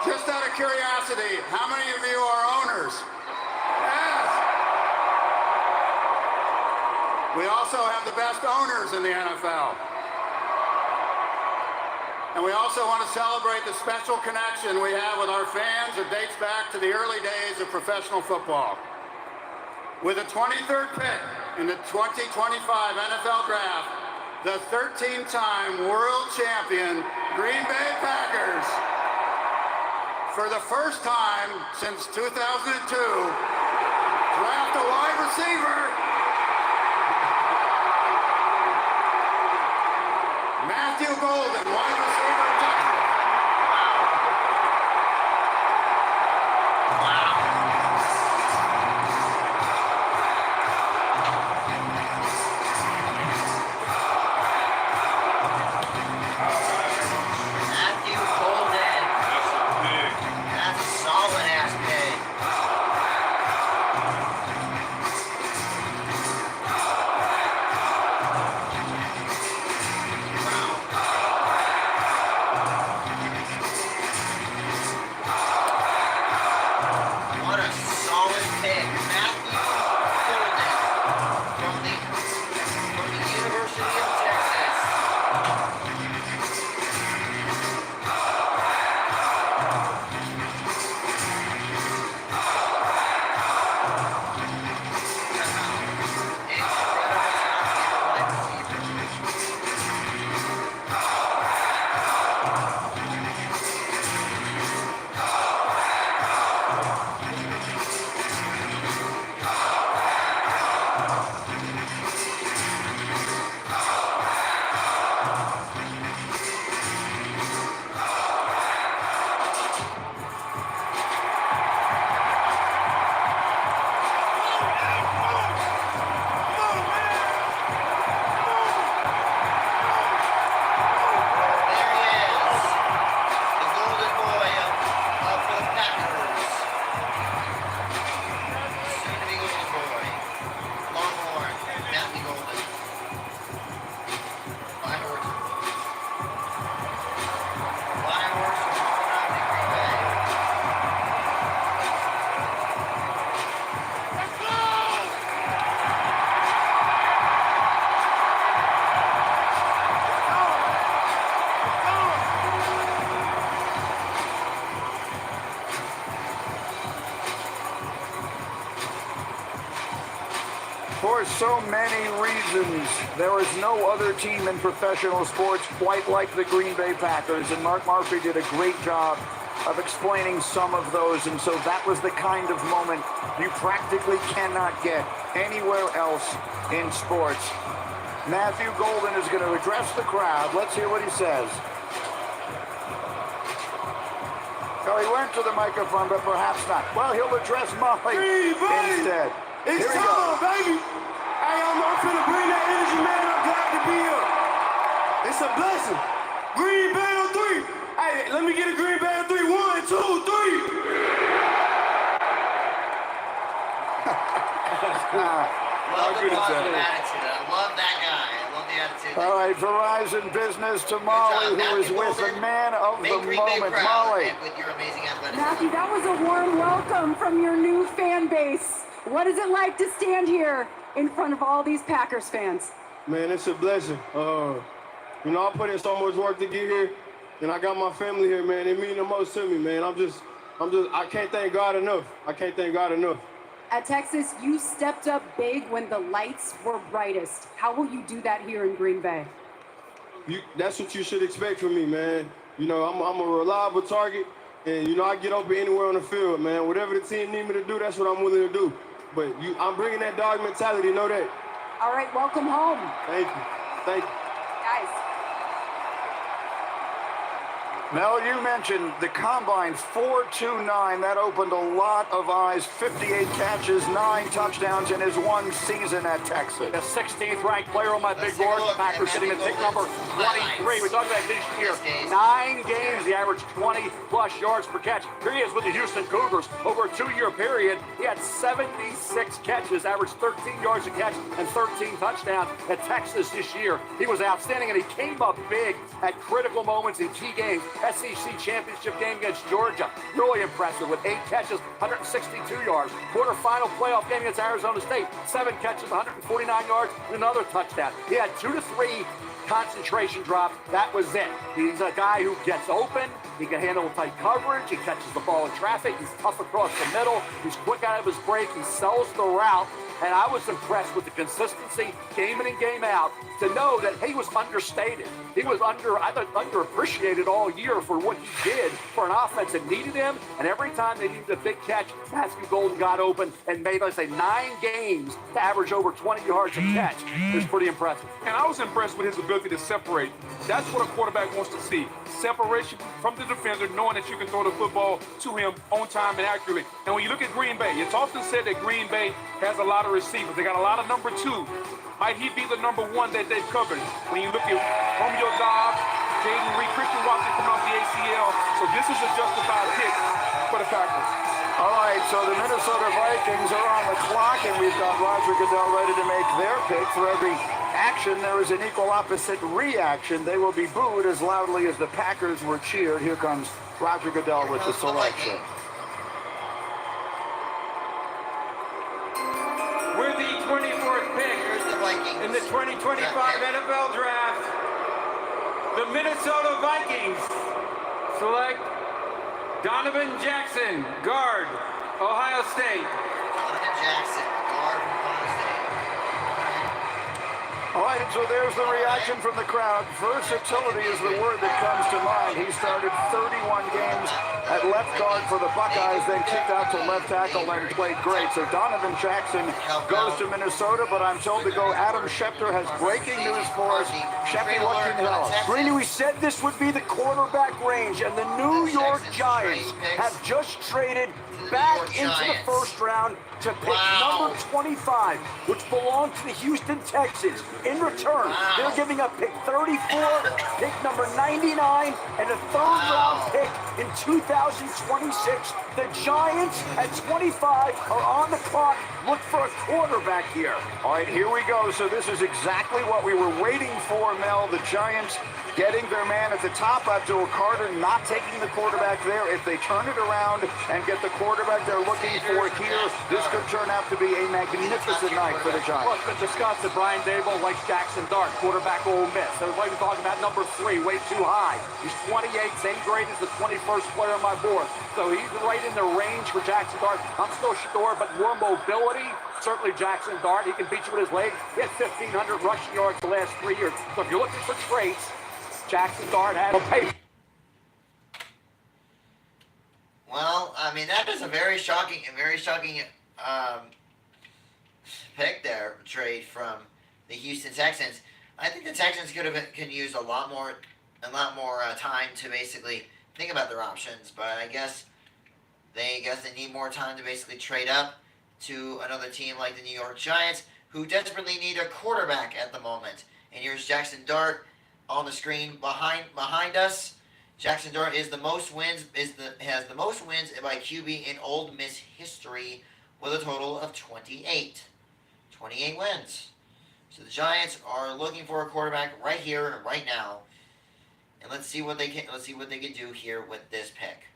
Speaker 13: Just out of curiosity, how many of you are owners? Yes. We also have the best owners in the NFL. And we also want to celebrate the special connection we have with our fans that dates back to the early days of professional football. With the 23rd pick in the 2025 NFL Draft, the 13-time world champion Green Bay Packers, for the first time since 2002, draft a wide receiver, Matthew Golden, wide receiver. For so many reasons, there is no other team in professional sports quite like the Green Bay Packers, and Mark Murphy did a great job of explaining some of those, and so that was the kind of moment you practically cannot get anywhere else in sports. Matthew Golden is going to address the crowd. Let's hear what he says. Well, he went to the microphone, but perhaps not. Well, he'll address Molly instead.
Speaker 17: It's
Speaker 13: Here we
Speaker 17: time,
Speaker 13: go.
Speaker 17: baby. Hey, I'm finna bring that energy, man. I'm glad to be here. It's a blessing. Green Bay on 3. Hey, let me get a Green Bay on 3. 1, 2, 3.
Speaker 1: Love the
Speaker 17: good is
Speaker 1: positive
Speaker 17: that?
Speaker 1: attitude. I love that guy. I love the attitude.
Speaker 13: All right, Verizon Business to Molly, who is with the man of the moment. Molly.
Speaker 1: With your amazing athleticism.
Speaker 18: Matthew, that was a warm welcome from your new fan base. What is it like to stand here in front of all these Packers fans?
Speaker 17: Man, it's a blessing. You know, I put in so much work to get here, and I got my family here, man. It means the most to me, man. I can't thank God enough. I can't thank God enough.
Speaker 18: At Texas, you stepped up big when the lights were brightest. How will you do that here in Green Bay?
Speaker 17: That's what you should expect from me, man. You know, I'm a reliable target, and, you know, I get open anywhere on the field, man. Whatever the team need me to do, that's what I'm willing to do. But I'm bringing that dog mentality, know that.
Speaker 18: All right, welcome home.
Speaker 17: Thank you. Thank you.
Speaker 18: Guys.
Speaker 13: Mel, you mentioned the combine 4.29. That opened a lot of eyes. 58 catches, 9 touchdowns in his one season at Texas.
Speaker 11: The 16th ranked player on my big board. Packers sitting at pick number 23. We're talking about this year. 9 games, he averaged 20 plus yards per catch. Here he is with the Houston Cougars. Over a 2-year period, he had 76 catches, averaged 13 yards a catch, and 13 touchdowns at Texas this year. He was outstanding, and he came up big at critical moments in key games. SEC championship game against Georgia, really impressive with 8 catches, 162 yards. Quarterfinal playoff game against Arizona State, 7 catches, 149 yards, and another touchdown. He had 2 to 3 concentration drops. That was it. He's a guy who gets open. He can handle tight coverage. He catches the ball in traffic. He's tough across the middle. He's quick out of his break. He sells the route. And I was impressed with the consistency, game in and game out, to know that he was understated. He was underappreciated all year for what he did for an offense that needed him. And every time they needed a big catch, Matthew Golden got open and made, let's say, 9 games to average over 20 yards a catch. It was pretty impressive.
Speaker 12: And I was impressed with his ability to separate. That's what a quarterback wants to see. Separation from the defender, knowing that you can throw the football to him on time and accurately. And when you look at Green Bay, it's often said that Green Bay has a lot of receivers. They got a lot of number 2. Might he be the number 1 that they've covered? When you look at Romeo Dobbs, Jaden Reed, Christian Watson coming off the ACL. So this is a justified pick for the Packers.
Speaker 13: All right, so the Minnesota Vikings are on the clock, and we've got Roger Goodell ready to make their pick. For every action, there is an equal opposite reaction. They will be booed as loudly as the Packers were cheered. Here comes Roger Goodell with the selection.
Speaker 3: We're the 24th pick in the 2025 NFL Draft. The Minnesota Vikings select Donovan Jackson, guard, Ohio State.
Speaker 1: Donovan Jackson, guard from Ohio State.
Speaker 13: All right, so there's the reaction from the crowd. Versatility is the word that comes to mind. He started 31 games at left guard for the Buckeyes, then kicked out to left tackle and played great. So Donovan Jackson goes to Minnesota, but I'm told to go. Adam Schefter has breaking news for us. Schefter, what can you tell us?
Speaker 11: Brady, we said this would be the quarterback range, and the New York Giants have just traded back into the first round to pick number 25, which belonged to the Houston Texans. In return, they're giving up pick 34, pick number 99, and a third-round pick in 2026. The Giants at 25 are on the clock. Look for a quarterback here.
Speaker 13: All right, here we go. So this is exactly what we were waiting for, Mel. The Giants getting their man at the top, Abdul Carter, not taking the quarterback there. If they turn it around and get the quarterback they're looking for here, this could turn out to be a magnificent night for the Giants.
Speaker 11: Well, it's been discussed that Brian Daboll likes Jackson Dart, quarterback Ole Miss. Everybody's talking about number 3, way too high. He's 28, same grade as the 21st player on my board. So he's right in the range for Jackson Dart. I'm still sure, but more mobility. Certainly Jackson Dart, he can beat you with his legs. He had 1,500 rushing yards the last 3 years. So if you're looking for traits, Jackson Dart has a pace.
Speaker 1: Well, I mean, that is a very shocking pick there, trade from the Houston Texans. I think the Texans can use a lot more time to basically think about their options, but I guess they need more time to basically trade up to another team like the New York Giants, who desperately need a quarterback at the moment. And here's Jackson Dart on the screen behind us. Jackson Dart has the most wins by QB in Ole Miss history with a total of 28. 28 wins. So the Giants are looking for a quarterback right here and right now. And let's see what they can do here with this pick.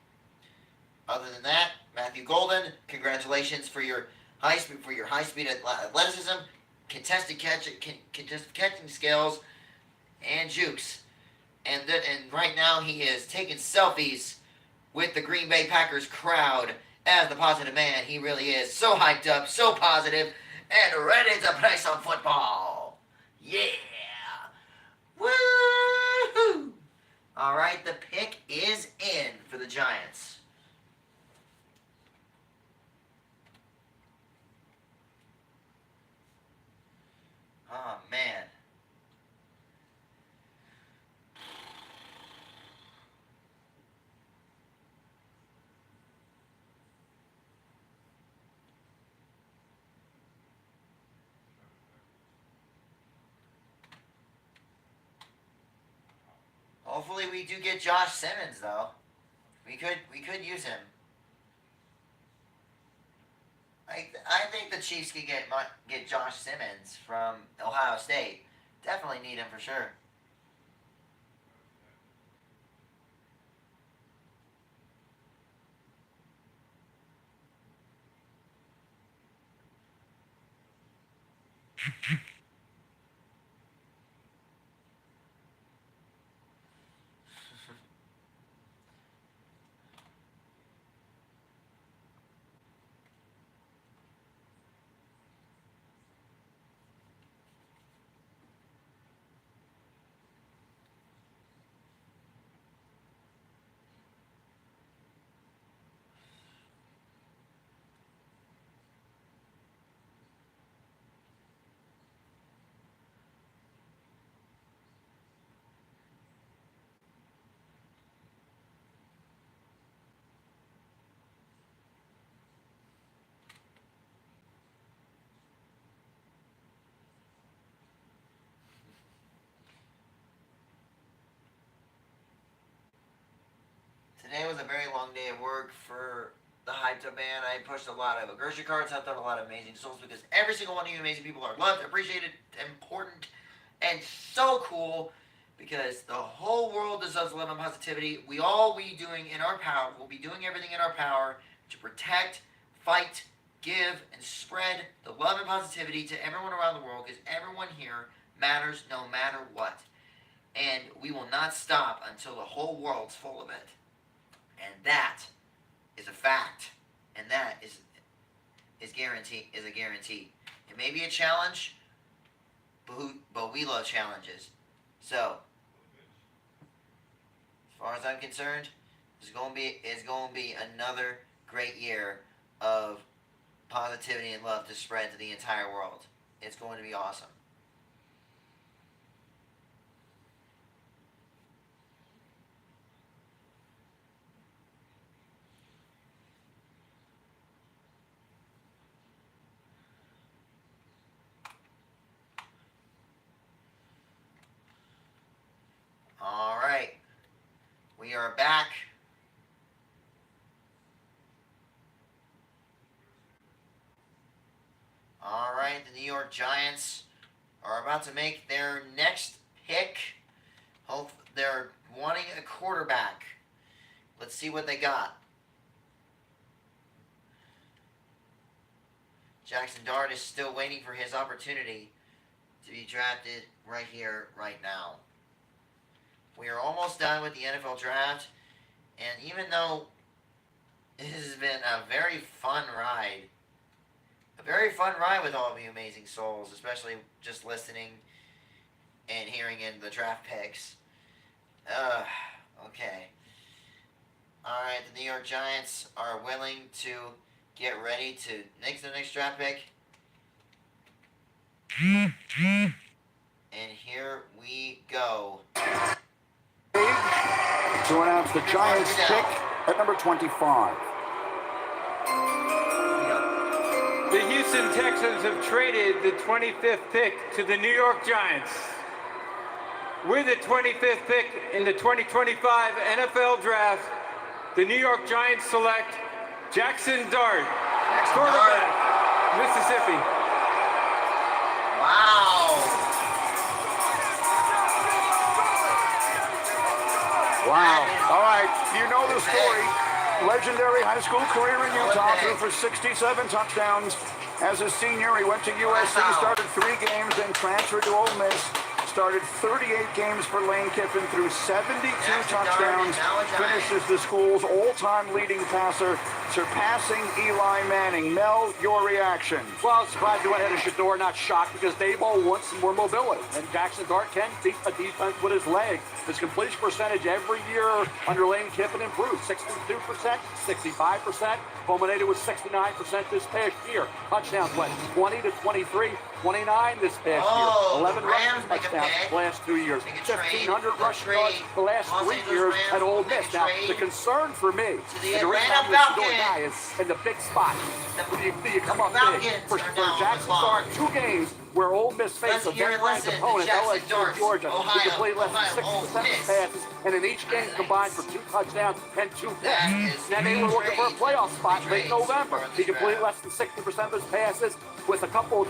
Speaker 1: Other than that, Matthew Golden, congratulations for your high speed athleticism, contested catching skills, and jukes. And right now he is taking selfies with the Green Bay Packers crowd as the positive man. He really is so hyped up, so positive, and ready to play some football. Yeah. Woo-hoo! All right, the pick is in for the Giants. Oh, man. Hopefully we do get Josh Simmons, though. We could use him. I think the Chiefs could get Josh Simmons from Ohio State. Definitely need him for sure. Today was a very long day of work for the Hyped Up Band. I pushed a lot of grocery carts, helped out a lot of amazing souls, because every single one of you amazing people are loved, appreciated, important, and so cool, because the whole world deserves love and positivity. We all be doing in our power, we'll be doing everything in our power to protect, fight, give, and spread the love and positivity to everyone around the world, because everyone here matters no matter what. And we will not stop until the whole world's full of it. And that is a fact, and that is a guarantee. It may be a challenge, but we love challenges. So, as far as I'm concerned, it's going to be another great year of positivity and love to spread to the entire world. It's going to be awesome. All right, we are back. All right, the New York Giants are about to make their next pick. They're wanting a quarterback. Let's see what they got. Jackson Dart is still waiting for his opportunity to be drafted right here, right now. We are almost done with the NFL draft, and even though it has been a very fun ride with all of you amazing souls, especially just listening and hearing in the draft picks. Okay. All right, the New York Giants are willing to get ready to make the next draft pick. And here we go.
Speaker 13: To announce the Giants pick at number 25.
Speaker 3: The Houston Texans have traded the 25th pick to the New York Giants. With the 25th pick in the 2025 NFL Draft, the New York Giants select Jackson Dart, quarterback, Mississippi.
Speaker 1: Wow.
Speaker 13: Wow. All right. You know the story. Legendary high school career in Utah, threw for 67 touchdowns. As a senior, he went to USC, started 3 games, then transferred to Ole Miss. Started 38 games for Lane Kiffin, threw 72 touchdowns, finishes the school's all-time leading passer, surpassing Eli Manning. Mel, your reaction?
Speaker 11: Well, I'm surprised he went ahead of Shador, not shocked, because Daboll wants some more mobility. And Jackson Dart can beat a defense with his leg. His completion percentage every year under Lane Kiffin improved. 62%, 65%, culminated with 69% this past year. Touchdowns went 20 to 23, 29 this past year. 11 rushing touchdowns the last 2 years. 1,500 rushing yards the last 3 years at Ole Miss. Now, the concern for me, and the reason I'm a Shador guy, is in the big spot. You come up big. For Jackson Dart, 2 games where Ole Miss faced a very ranked opponent, LSU, Georgia. He completed less than 60% of his passes, and in each game combined for 2 touchdowns and 2 picks. Now they were looking for a playoff spot late November. He completed less than 60% of his passes with a couple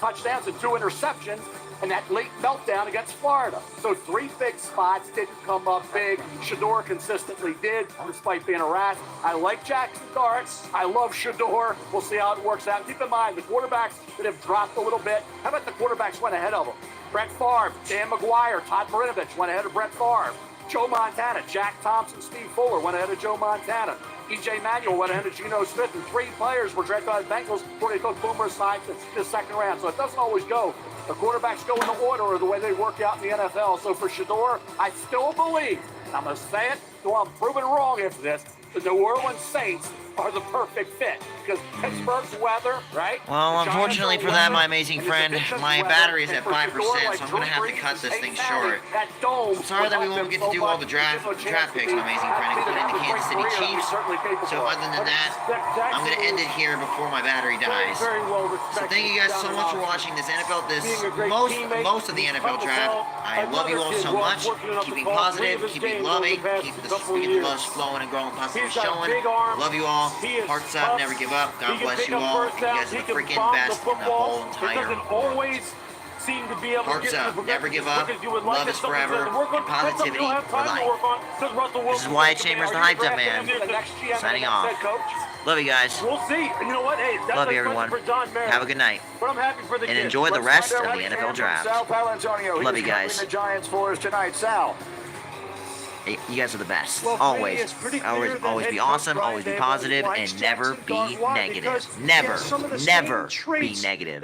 Speaker 11: touchdowns and 2 interceptions, and that late meltdown against Florida. So 3 big spots didn't come up big. Shador consistently did, despite being harassed. I like Jackson Dart. I love Shador. We'll see how it works out. Keep in mind, the quarterbacks that have dropped a little bit, how about the quarterbacks went ahead of them? Brett Favre, Dan McGuire, Todd Marinovich went ahead of Brett Favre. Joe Montana, Jack Thompson, Steve Fuller went ahead of Joe Montana. E.J. Manuel went ahead of Geno Smith, and 3 players were drafted by the Bengals before they took Boomer aside to the second round. So it doesn't always go. The quarterbacks go in the order or the way they work out in the NFL. So for Shador, I still believe, and I'm going to say it until I'm proven wrong after this, the New Orleans Saints are the perfect fit because Pittsburgh's weather, right?
Speaker 1: Well, unfortunately for that, my amazing friend, my battery is at 5%, so I'm going to have to cut this thing short. I'm sorry that we won't get to do all the draft picks, my amazing friend, including the Kansas City Chiefs. So other than that, I'm going to end it here before my battery dies. So thank you guys so much for watching this most of the NFL draft. I love you all so much. Keep being positive, keep being loving, keep the love flowing and growing, positive showing. Love you all. Hearts up, never give up. God bless you all. You guys are the freaking best in the whole entire world.
Speaker 14: Seem to be able
Speaker 1: Hearts
Speaker 14: to
Speaker 1: up, never give up. Love is forever, and positivity for life. This is Wyatt Chambers, the Hyped Up Man, signing off. Love you guys.
Speaker 14: We'll see. And you know what? Hey,
Speaker 1: love you, everyone. Have a good night.
Speaker 14: But I'm happy for the
Speaker 1: and enjoy the rest of the NFL draft. Love you guys.
Speaker 13: The Giants for us tonight, Sal.
Speaker 1: Hey, you guys are the best. Always be awesome, always be positive, and never be negative. Never be negative.